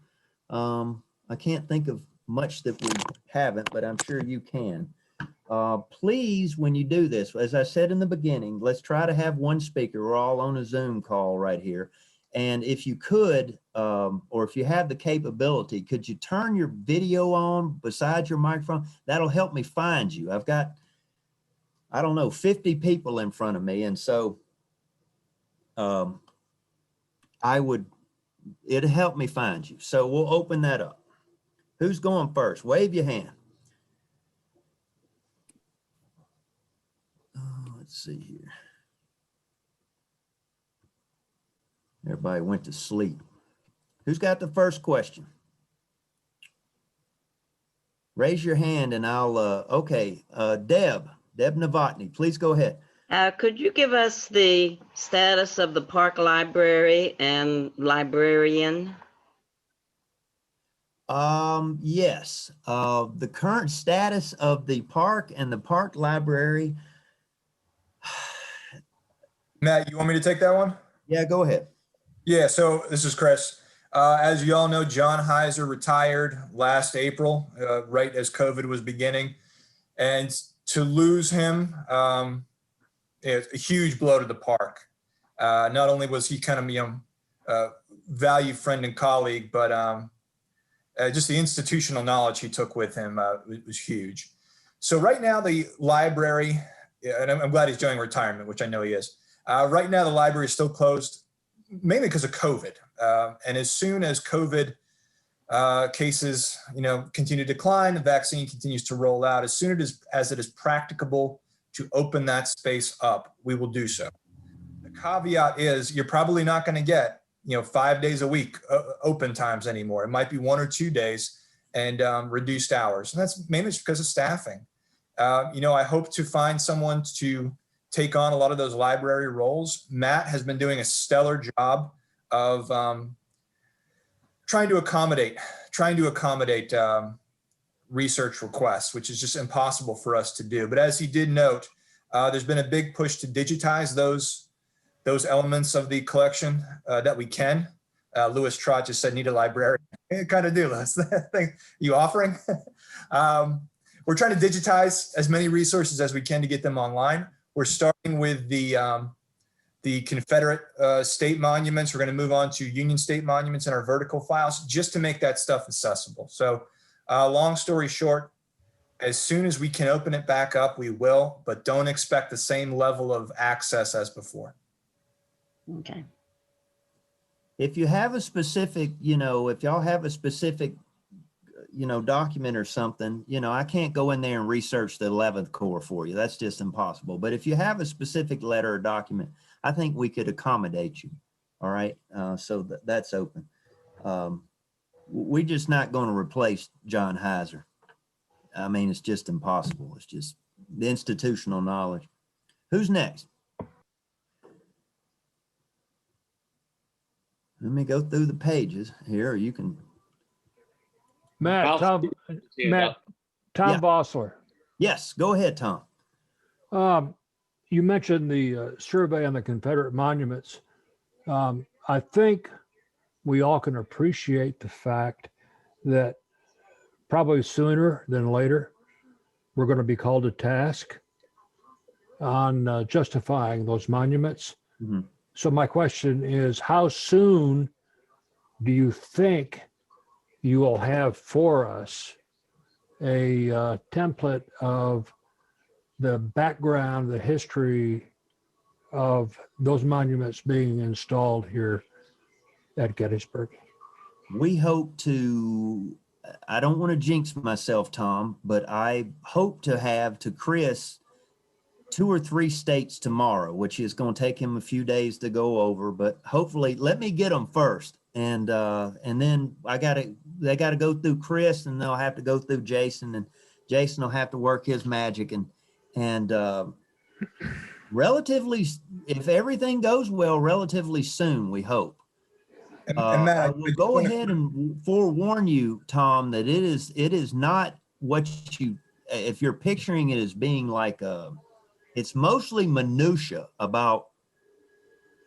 I can't think of much that we haven't, but I'm sure you can. Please, when you do this, as I said in the beginning, let's try to have one speaker. We're all on a Zoom call right here. And if you could, or if you have the capability, could you turn your video on beside your microphone? That'll help me find you. I've got, I don't know, 50 people in front of me. And so it'll help me find you. So we'll open that up. Who's going first? Wave your hand. Let's see here. Everybody went to sleep. Who's got the first question? Raise your hand and I'll, okay, Deb Novotny, please go ahead. Could you give us the status of the park library and librarian? Yes, the current status of the park and the park library. Matt, you want me to take that one? Yeah, go ahead. Yeah, so this is Chris. As you all know, John Heiser retired last April, right as COVID was beginning. And to lose him, it's a huge blow to the park. Not only was he kind of, valued friend and colleague, but just the institutional knowledge he took with him was huge. So right now the library, and I'm glad he's enjoying retirement, which I know he is. Right now the library is still closed, mainly because of COVID. And as soon as COVID cases, continue to decline, the vaccine continues to roll out. As soon as it is practicable to open that space up, we will do so. The caveat is you're probably not going to get 5 days a week open times anymore. It might be 1 or 2 days and reduced hours. And that's mainly because of staffing. I hope to find someone to take on a lot of those library roles. Matt has been doing a stellar job of trying to accommodate research requests, which is just impossible for us to do. But as he did note, there's been a big push to digitize those elements of the collection that we can. Louis Trott just said, need a librarian. Kind of do, Louis. You offering? We're trying to digitize as many resources as we can to get them online. We're starting with the Confederate state monuments. We're going to move on to Union state monuments in our vertical files just to make that stuff accessible. So long story short, as soon as we can open it back up, we will, but don't expect the same level of access as before. Okay. If you have a specific, if y'all have a specific, document or something, I can't go in there and research the 11th core for you. That's just impossible. But if you have a specific letter or document, I think we could accommodate you. All right. So that's open. We're just not going to replace John Heiser. I mean, it's just impossible. It's just the institutional knowledge. Who's next? Let me go through the pages here. You can. Matt, Tom Yeah. Vossler. Yes, go ahead, Tom. You mentioned the survey on the Confederate monuments. I think we all can appreciate the fact that probably sooner than later, we're going to be called to task on justifying those monuments. Mhm. So my question is, how soon do you think you will have for us a template of the background, the history of those monuments being installed here at Gettysburg? We hope to, I don't want to jinx myself, Tom, but I hope to have to Chris 2 or 3 states tomorrow, which is going to take him a few days to go over, but hopefully let me get them first. And then they got to go through Chris, and they'll have to go through Jason, and Jason will have to work his magic, and relatively, if everything goes well, relatively soon, we hope. And Matt, I will go ahead and forewarn you, Tom, that it is not what you, if you're picturing it as being like it's mostly minutia about,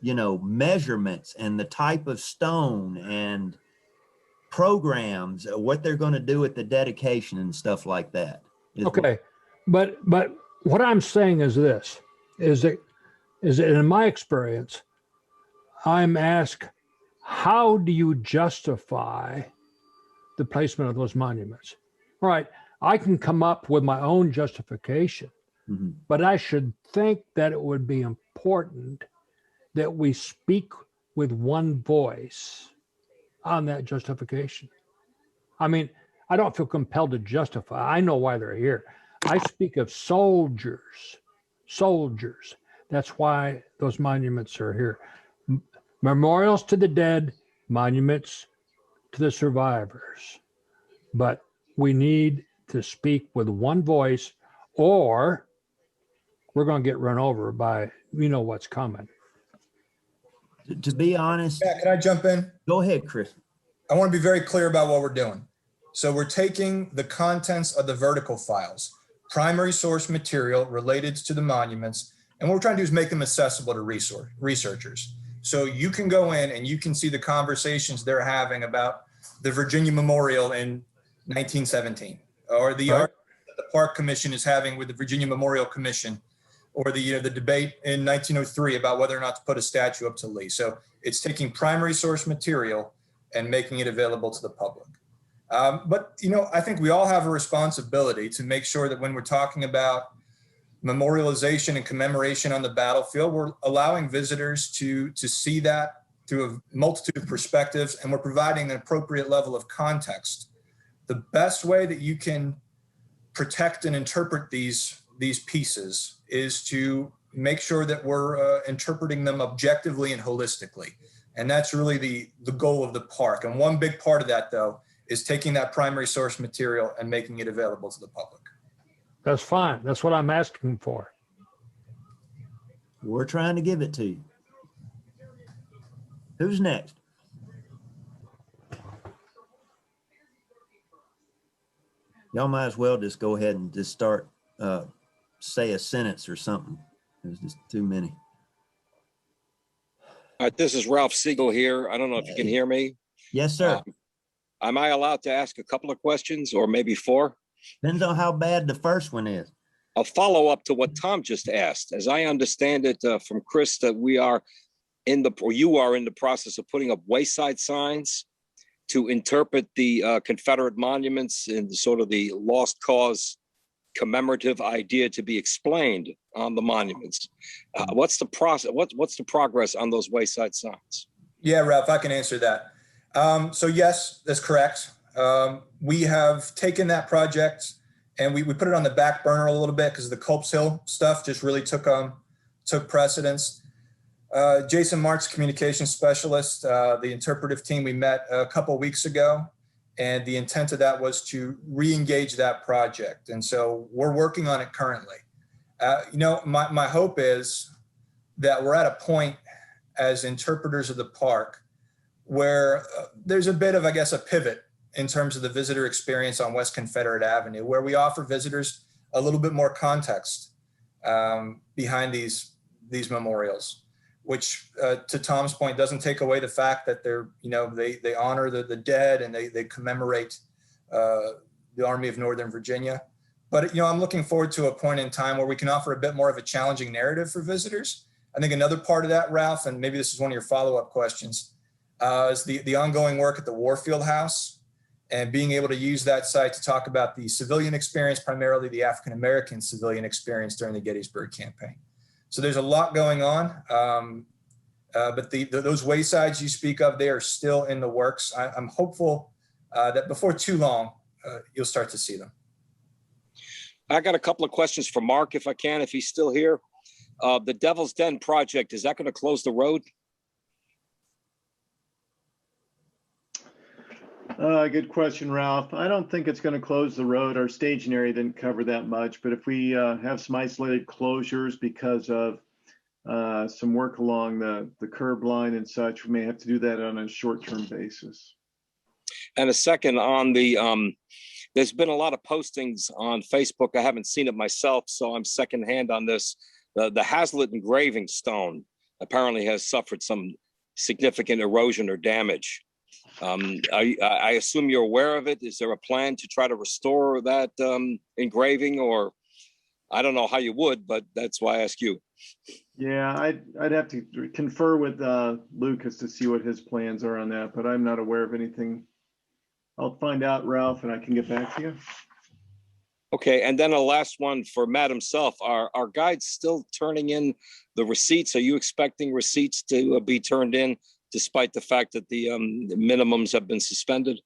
measurements and the type of stone and programs, what they're going to do at the dedication and stuff like that. Okay, but what I'm saying is this, is that in my experience, I'm asked, how do you justify the placement of those monuments? All right, I can come up with my own justification, but I should think that it would be important that we speak with one voice on that justification. I mean, I don't feel compelled to justify. I know why they're here. I speak of soldiers. That's why those monuments are here. Memorials to the dead, monuments to the survivors. But we need to speak with one voice, or we're going to get run over by, what's coming. To be honest. Matt, can I jump in? Go ahead, Chris. I want to be very clear about what we're doing. So we're taking the contents of the vertical files, primary source material related to the monuments, and what we're trying to do is make them accessible to researchers. So you can go in and you can see the conversations they're having about the Virginia Memorial in 1917, or the argument that the Park Commission is having with the Virginia Memorial Commission, or the debate in 1903 about whether or not to put a statue up to Lee. So it's taking primary source material and making it available to the public. But I think we all have a responsibility to make sure that when we're talking about memorialization and commemoration on the battlefield, we're allowing visitors to see that through a multitude of perspectives, and we're providing an appropriate level of context. The best way that you can protect and interpret these pieces is to make sure that we're interpreting them objectively and holistically. And that's really the goal of the park. And one big part of that, though, is taking that primary source material and making it available to the public. That's fine. That's what I'm asking for. We're trying to give it to you. Who's next? Y'all might as well just go ahead and just start, say a sentence or something. There's just too many. All right, this is Ralph Siegel here. I don't know if you can hear me. Yes, sir. Am I allowed to ask a couple of questions, or maybe 4? Depends on how bad the first one is. A follow up to what Tom just asked. As I understand it from Chris, that you are in the process of putting up wayside signs to interpret the Confederate monuments and sort of the lost cause commemorative idea to be explained on the monuments. What's the process? What's the progress on those wayside signs? Yeah, Ralph, I can answer that. So yes, that's correct. We have taken that project and we put it on the back burner a little bit because the Culps Hill stuff just really took precedence. Jason Marks, communication specialist, the interpretive team, we met a couple weeks ago, and the intent of that was to re-engage that project. And so we're working on it currently. My hope is that we're at a point as interpreters of the park where there's a bit of, I guess, a pivot in terms of the visitor experience on West Confederate Avenue, where we offer visitors a little bit more context behind these memorials, which to Tom's point, doesn't take away the fact that they honor the dead and they commemorate the Army of Northern Virginia. But, I'm looking forward to a point in time where we can offer a bit more of a challenging narrative for visitors. I think another part of that, Ralph, and maybe this is one of your follow-up questions, is the ongoing work at the Warfield House and being able to use that site to talk about the civilian experience, primarily the African-American civilian experience during the Gettysburg campaign. So there's a lot going on, but those waysides you speak of, they are still in the works. I'm hopeful that before too long, you'll start to see them. I got a couple of questions for Mark, if I can, if he's still here. The Devil's Den project, is that going to close the road? Good question, Ralph. I don't think it's going to close the road. Our staging area didn't cover that much, but if we have some isolated closures because of some work along the curb line and such, we may have to do that on a short-term basis. And a second on the, there's been a lot of postings on Facebook. I haven't seen it myself, so I'm secondhand on this. The Hazlitt engraving stone apparently has suffered some significant erosion or damage. I assume you're aware of it. Is there a plan to try to restore that engraving, or I don't know how you would, but that's why I ask you. Yeah, I'd have to confer with Lucas to see what his plans are on that, but I'm not aware of anything. I'll find out, Ralph, and I can get back to you. Okay, and then a last one for Matt himself. Are guides still turning in the receipts? Are you expecting receipts to be turned in despite the fact that the minimums have been suspended?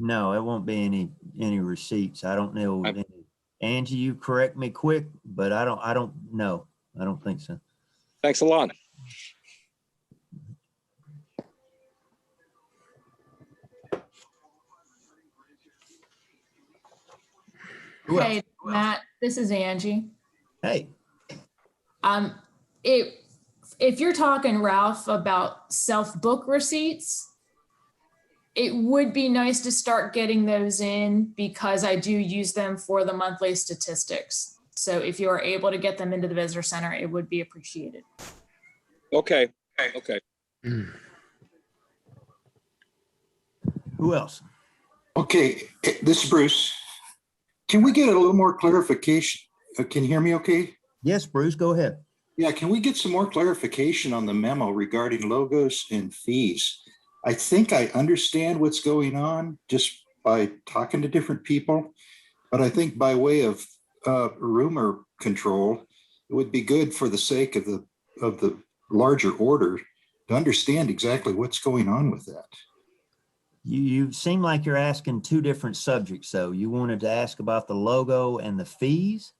No, it won't be any receipts. I don't know. Angie, you correct me quick, but I don't know. I don't think so. Thanks a lot. Hey, Matt, this is Angie. Hey. If you're talking, Ralph, about self-book receipts, it would be nice to start getting those in because I do use them for the monthly statistics. So if you are able to get them into the visitor center, it would be appreciated. Okay. Okay. Who else? Okay, this is Bruce. Can we get a little more clarification? Can you hear me okay? Yes, Bruce, go ahead. Yeah, can we get some more clarification on the memo regarding logos and fees? I think I understand what's going on just by talking to different people, but I think by way of rumor control, it would be good for the sake of the larger order to understand exactly what's going on with that. You seem like you're asking two different subjects, though. You wanted to ask about the logo and the fees?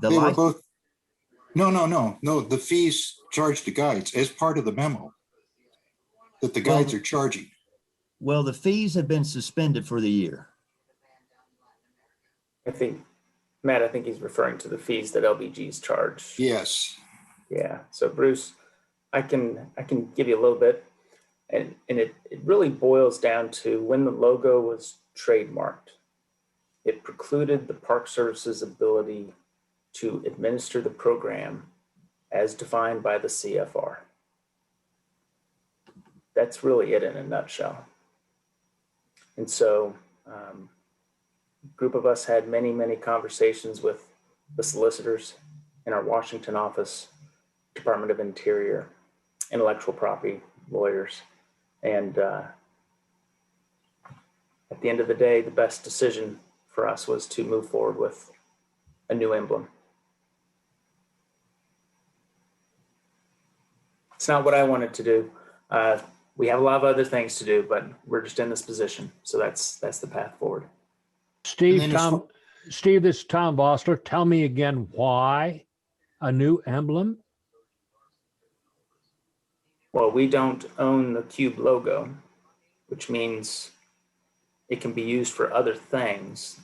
They were both. No. The fees charged to guides as part of the memo that the guides are charging. Well, the fees have been suspended for the year. Matt, I think he's referring to the fees that LBG's charge. Yes. Yeah. So Bruce, I can give you a little bit. And it really boils down to when the logo was trademarked, it precluded the Park Service's ability to administer the program as defined by the CFR. That's really it in a nutshell. And so a group of us had many, many conversations with the solicitors in our Washington office, Department of Interior, intellectual property lawyers. And at the end of the day, the best decision for us was to move forward with a new emblem. It's not what I wanted to do. We have a lot of other things to do, but we're just in this position. So that's the path forward. Steve, Steve, this is Tom Vossler. Tell me again why a new emblem? Well, we don't own the cube logo, which means it can be used for other things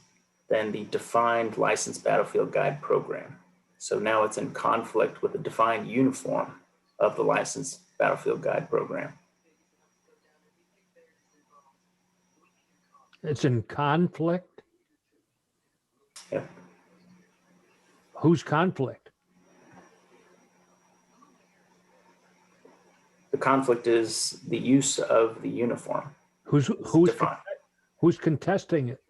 than the defined licensed battlefield guide program. So now it's in conflict with the defined uniform of the licensed battlefield guide program. It's in conflict? Yep. Whose conflict? The conflict is the use of the uniform. Who's contesting it?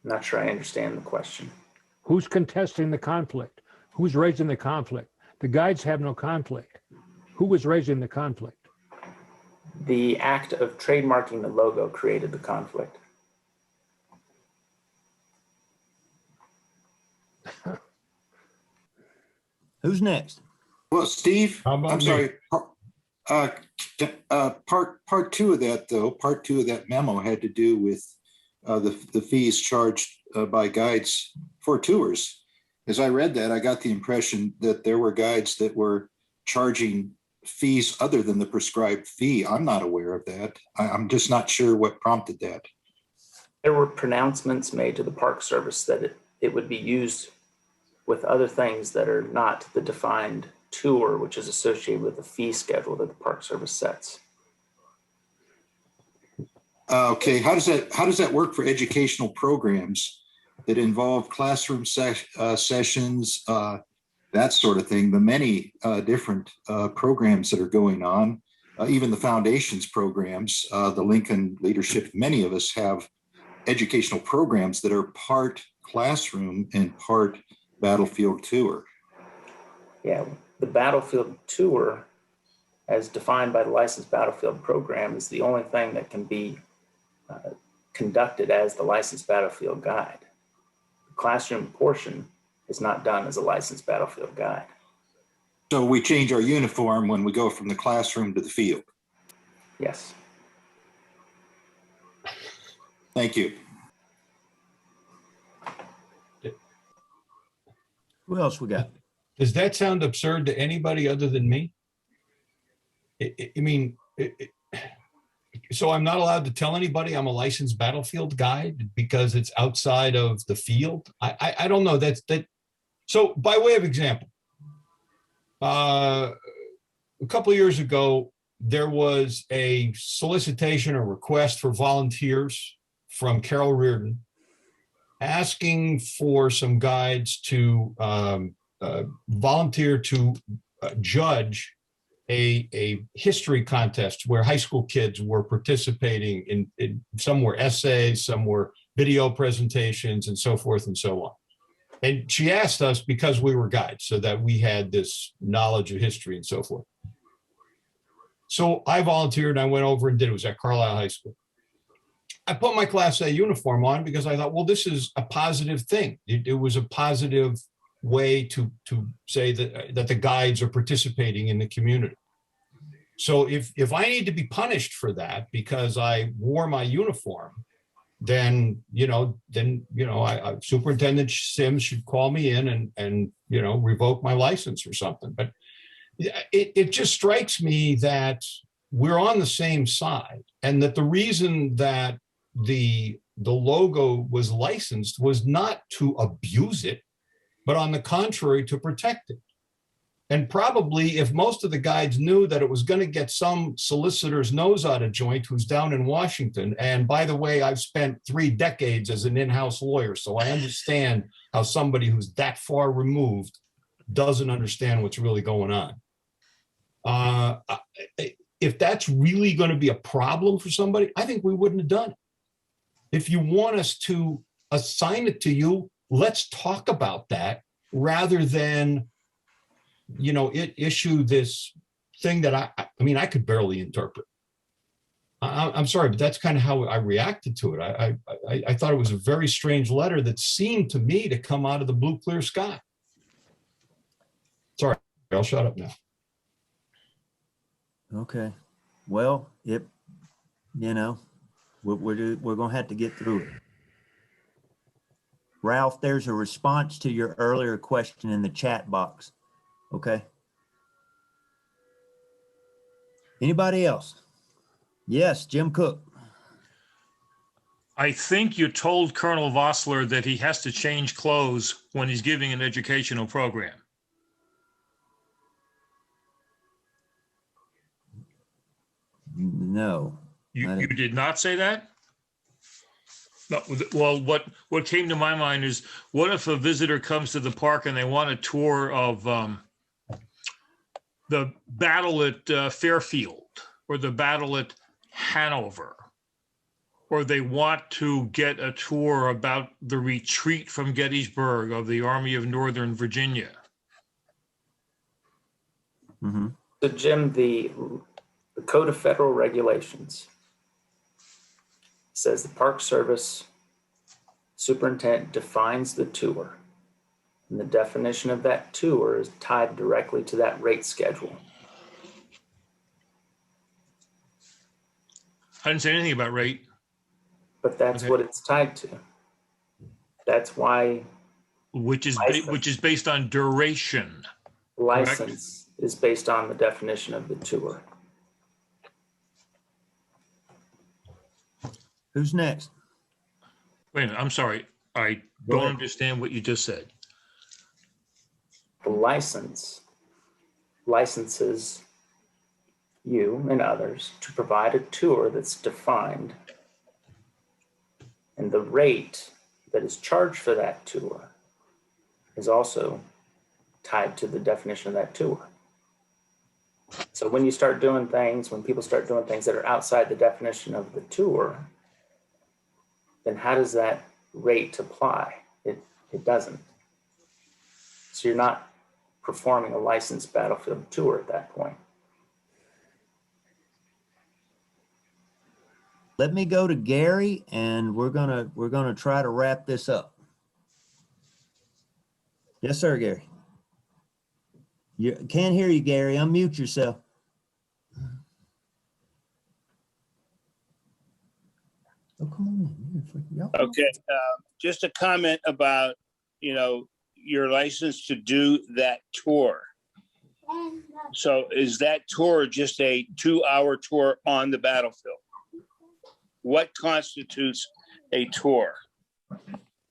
I'm not sure I understand the question. Who's contesting the conflict? Who's raising the conflict? The guides have no conflict. Who was raising the conflict? The act of trademarking the logo created the conflict. Who's next? Well, Steve, I'm sorry. Part two of that, though, part two of that memo had to do with the fees charged by guides for tours. As I read that, I got the impression that there were guides that were charging fees other than the prescribed fee. I'm not aware of that. I'm just not sure what prompted that. There were pronouncements made to the Park Service that it would be used with other things that are not the defined tour, which is associated with the fee schedule that the Park Service sets. Okay, how does that work for educational programs that involve classroom sessions, that sort of thing? The many different programs that are going on, even the foundation's programs, the Lincoln Leadership, many of us have educational programs that are part classroom and part battlefield tour. Yeah, the battlefield tour, as defined by the licensed battlefield program, is the only thing that can be conducted as the licensed battlefield guide. The classroom portion is not done as a licensed battlefield guide. So we change our uniform when we go from the classroom to the field. Yes. Thank you. Who else we got? Does that sound absurd to anybody other than me? So I'm not allowed to tell anybody I'm a licensed battlefield guide because it's outside of the field? I don't know. So by way of example, a couple of years ago, there was a solicitation or request for volunteers from Carol Reardon asking for some guides to volunteer to judge a history contest where high school kids were participating in some were essays, some were video presentations, and so forth and so on. And she asked us because we were guides, so that we had this knowledge of history and so forth. So I volunteered and I went over and did it. It was at Carlisle High School. I put my Class A uniform on because I thought, well, this is a positive thing. It was a positive way to say that the guides are participating in the community. So if I need to be punished for that because I wore my uniform, then Superintendent Sims should call me in and revoke my license or something. But it just strikes me that we're on the same side, and that the reason that the logo was licensed was not to abuse it, but on the contrary, to protect it. And probably if most of the guides knew that it was going to get some solicitor's nose out of joint who's down in Washington, and by the way, I've spent 3 decades as an in-house lawyer, so I understand how somebody who's that far removed doesn't understand what's really going on. If that's really going to be a problem for somebody, I think we wouldn't have done it. If you want us to assign it to you, let's talk about that rather than, issue this thing that I could barely interpret. I'm sorry, but that's kind of how I reacted to it. I thought it was a very strange letter that seemed to me to come out of the blue, clear sky. Sorry, I'll shut up now. Okay. Well, we're going to have to get through it. Ralph, there's a response to your earlier question in the chat box. Okay. Anybody else? Yes, Jim Cook. I think you told Colonel Vossler that he has to change clothes when he's giving an educational program. No. You did not say that? No, well, what came to my mind is, what if a visitor comes to the park and they want a tour of the battle at Fairfield or the battle at Hanover, or they want to get a tour about the retreat from Gettysburg of the Army of Northern Virginia? Mm-hmm. So Jim, the Code of Federal Regulations says the Park Service Superintendent defines the tour. And the definition of that tour is tied directly to that rate schedule. I didn't say anything about rate. But that's Okay. what it's tied to. That's why. Which is based on duration. License is based on the definition of the tour. Who's next? Wait a minute, I'm sorry. I don't understand what you just said. The license licenses you and others to provide a tour that's defined, and the rate that is charged for that tour is also tied to the definition of that tour. So when you start doing things, when people start doing things that are outside the definition of the tour, then how does that rate apply? It doesn't. So you're not performing a licensed battlefield tour at that point. Let me go to Gary, and we're gonna try to wrap this up. Yes, sir, Gary. You can't hear you, Gary. Unmute yourself. Oh, come on in. Okay, just a comment about, your license to do that tour. So is that tour just a 2-hour tour on the battlefield? What constitutes a tour?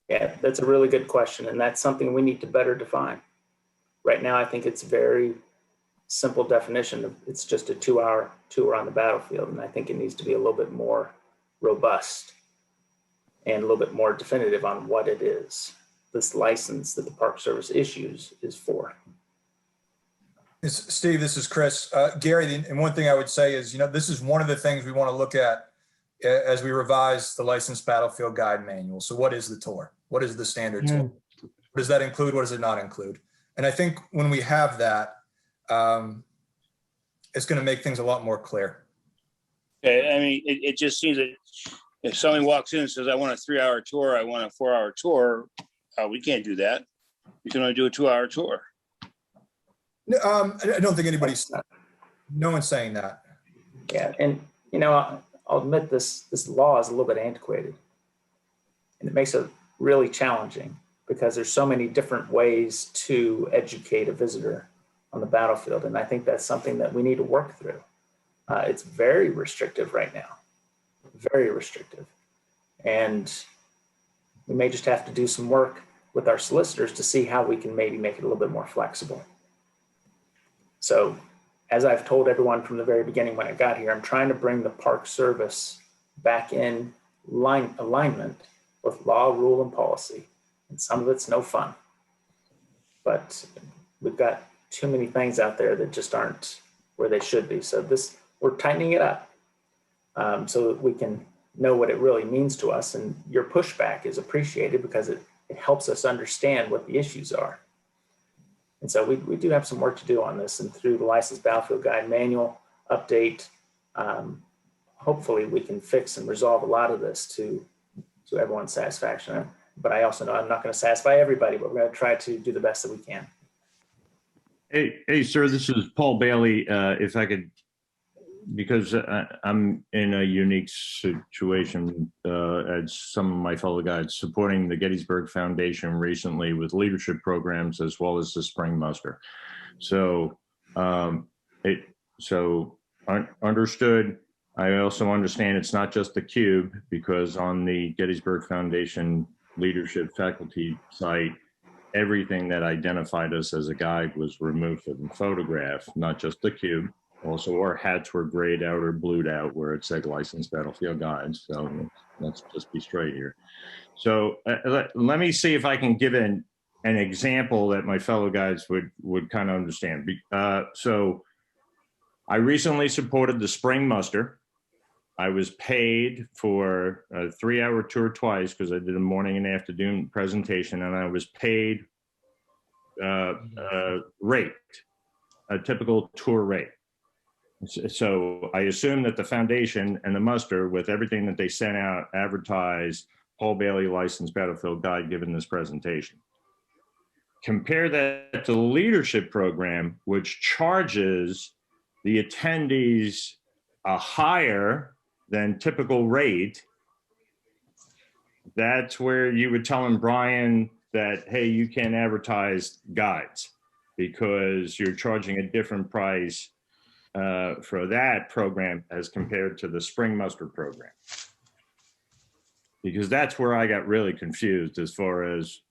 Yeah, that's a really good question, and that's something we need to better define. Right now, I think it's a very simple definition. It's just a 2-hour tour on the battlefield, and I think it needs to be a little bit more robust and a little bit more definitive on what it is this license that the Park Service issues is for. Steve, this is Chris. Gary, and one thing I would say is, this is one of the things we want to look at as we revise the Licensed Battlefield Guide Manual. So what is the tour? What is the standard tour? What does that include? What does it not include? And I think when we have that, it's going to make things a lot more clear. Okay, I mean, it just seems that if somebody walks in and says, I want a 3-hour tour, I want a 4-hour tour, we can't do that. We can only do a 2-hour tour. No, I don't think no one's saying that. Yeah, and I'll admit this law is a little bit antiquated, and it makes it really challenging because there's so many different ways to educate a visitor on the battlefield, and I think that's something that we need to work through. It's very restrictive right now, very restrictive, and we may just have to do some work with our solicitors to see how we can maybe make it a little bit more flexible. So, as I've told everyone from the very beginning when I got here, I'm trying to bring the Park Service back in alignment with law, rule, and policy. And some of it's no fun. But we've got too many things out there that just aren't where they should be. So we're tightening it up so that we can know what it really means to us. And your pushback is appreciated because it helps us understand what the issues are. And so we do have some work to do on this, and through the Licensed Battlefield Guide Manual update, hopefully we can fix and resolve a lot of this to everyone's satisfaction. But I also know I'm not going to satisfy everybody, but we're going to try to do the best that we can. Hey, sir, this is Paul Bailey. If I could, because I'm in a unique situation as some of my fellow guides supporting the Gettysburg Foundation recently with leadership programs as well as the Spring Muster. So, understood. I also understand it's not just the cube, because on the Gettysburg Foundation leadership faculty site, everything that identified us as a guide was removed from the photograph, not just the cube. Also, our hats were grayed out or blued out where it said licensed battlefield guides. So let's just be straight here. So let me see if I can give an example that my fellow guides would kind of understand. So I recently supported the Spring Muster. I was paid for a 3-hour tour twice because I did a morning and afternoon presentation, and I was paid rate, a typical tour rate. So I assume that the foundation and the muster, with everything that they sent out, advertised Paul Bailey licensed battlefield guide given this presentation. Compare that to the leadership program, which charges the attendees a higher than typical rate. That's where you would tell him, Brian, that, hey, you can't advertise guides because you're charging a different price for that program as compared to the Spring Muster program. Because that's where I got really confused as far as,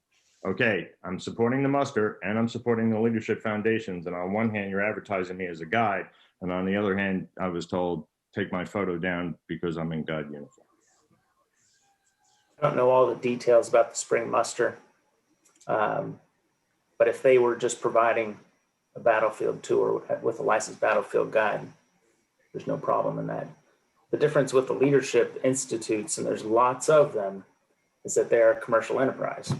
okay, I'm supporting the muster and I'm supporting the leadership foundations. And on one hand, you're advertising me as a guide. And on the other hand, I was told, take my photo down because I'm in guide uniform. I don't know all the details about the Spring Muster, but if they were just providing a battlefield tour with a licensed battlefield guide, there's no problem in that. The difference with the leadership institutes, and there's lots of them, is that they're a commercial enterprise.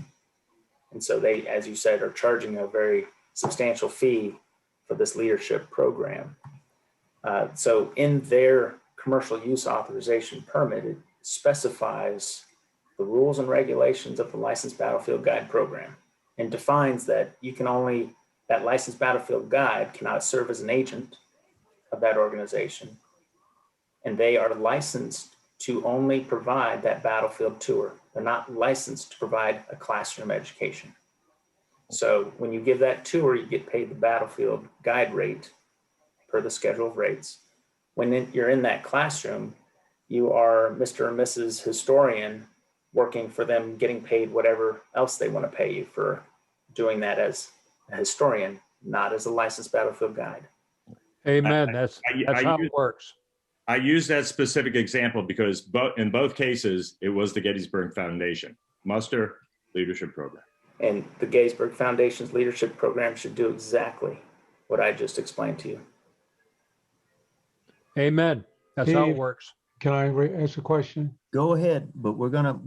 And so they, as you said, are charging a very substantial fee for this leadership program. So in their commercial use authorization permit, it specifies the rules and regulations of the licensed battlefield guide program and defines that you can only, that licensed battlefield guide cannot serve as an agent of that organization. And they are licensed to only provide that battlefield tour. They're not licensed to provide a classroom education. So when you give that tour, you get paid the battlefield guide rate per the schedule of rates. When you're in that classroom, you are Mr. or Mrs. Historian working for them, getting paid whatever else they want to pay you for doing that as a historian, not as a licensed battlefield guide. Amen. That's how it works. I use that specific example because in both cases, it was the Gettysburg Foundation, muster leadership program. And the Gettysburg Foundation's leadership program should do exactly what I just explained to you. Amen. That's how it works. Can I ask a question? Go ahead, but we're gonna,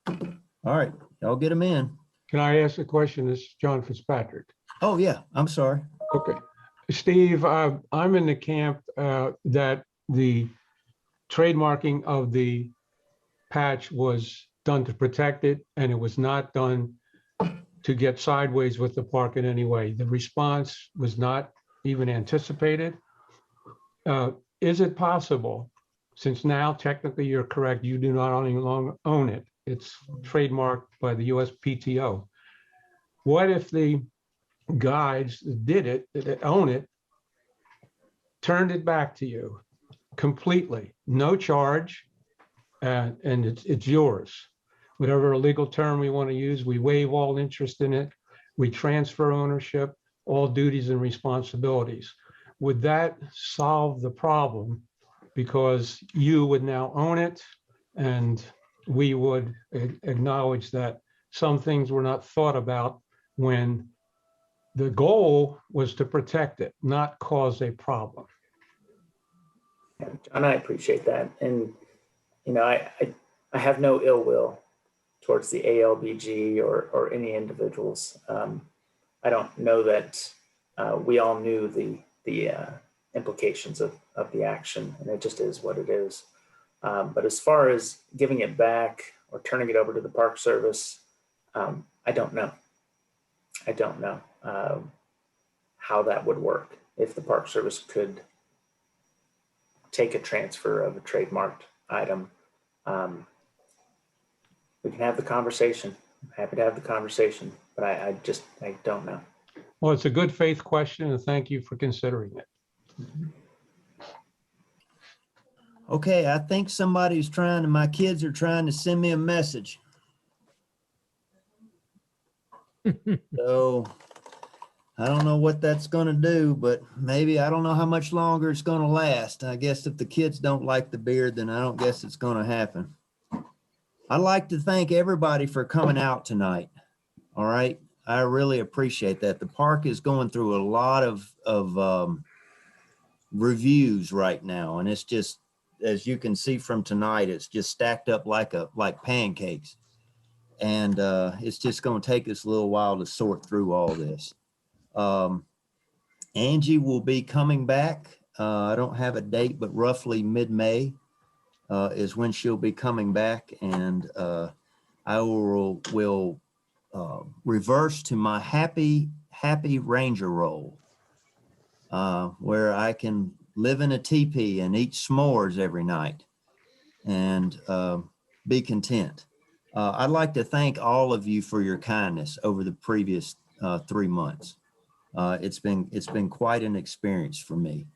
all right, y'all get them in. Can I ask a question? This is John Fitzpatrick. Oh yeah, I'm sorry. Okay. Steve, I'm in the camp that the trademarking of the patch was done to protect it, and it was not done to get sideways with the park in any way. The response was not even anticipated. Is it possible, since now technically you're correct, you do not any longer own it, it's trademarked by the USPTO. What if the guides that did it, that own it, turned it back to you completely, no charge, and it's yours? Whatever legal term we want to use, we waive all interest in it, we transfer ownership, all duties and responsibilities. Would that solve the problem? Because you would now own it, and we would acknowledge that some things were not thought about when the goal was to protect it, not cause a problem. John, I appreciate that. And, you know, I have no ill will towards the ALBG or any individuals. I don't know that we all knew the implications of the action, and it just is what it is. But as far as giving it back or turning it over to the Park Service, I don't know. I don't know how that would work if the Park Service could take a transfer of a trademarked item. We can have the conversation. I'm happy to have the conversation, but I don't know. Well, it's a good faith question, and thank you for considering it. Okay, I think somebody's trying to, my kids are trying to send me a message. So I don't know what that's going to do, but maybe I don't know how much longer it's going to last. I guess if the kids don't like the beard, then I don't guess it's going to happen. I'd like to thank everybody for coming out tonight. All right. I really appreciate that. The park is going through a lot of reviews right now. And it's just, as you can see from tonight, it's just stacked up like pancakes. And it's just going to take us a little while to sort through all this. Angie will be coming back. I don't have a date, but roughly mid-May is when she'll be coming back. And I will reverse to my happy ranger role, where I can live in a teepee and eat s'mores every night and be content. I'd like to thank all of you for your kindness over the previous 3 months. It's been quite an experience for me.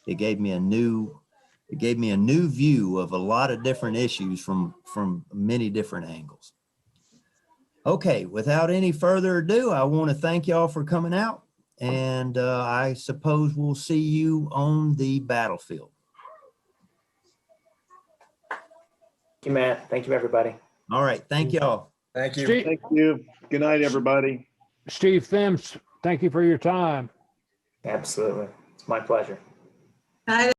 It gave me a new view of a lot of different issues from many different angles. Okay, without any further ado, I want to thank y'all for coming out, and I suppose we'll see you on the battlefield. Thank you, Matt. Thank you, everybody. All right, thank y'all. Thank you. Steve, Thank you. Good night, everybody. Steve Thims, thank you for your time. Absolutely. It's my pleasure.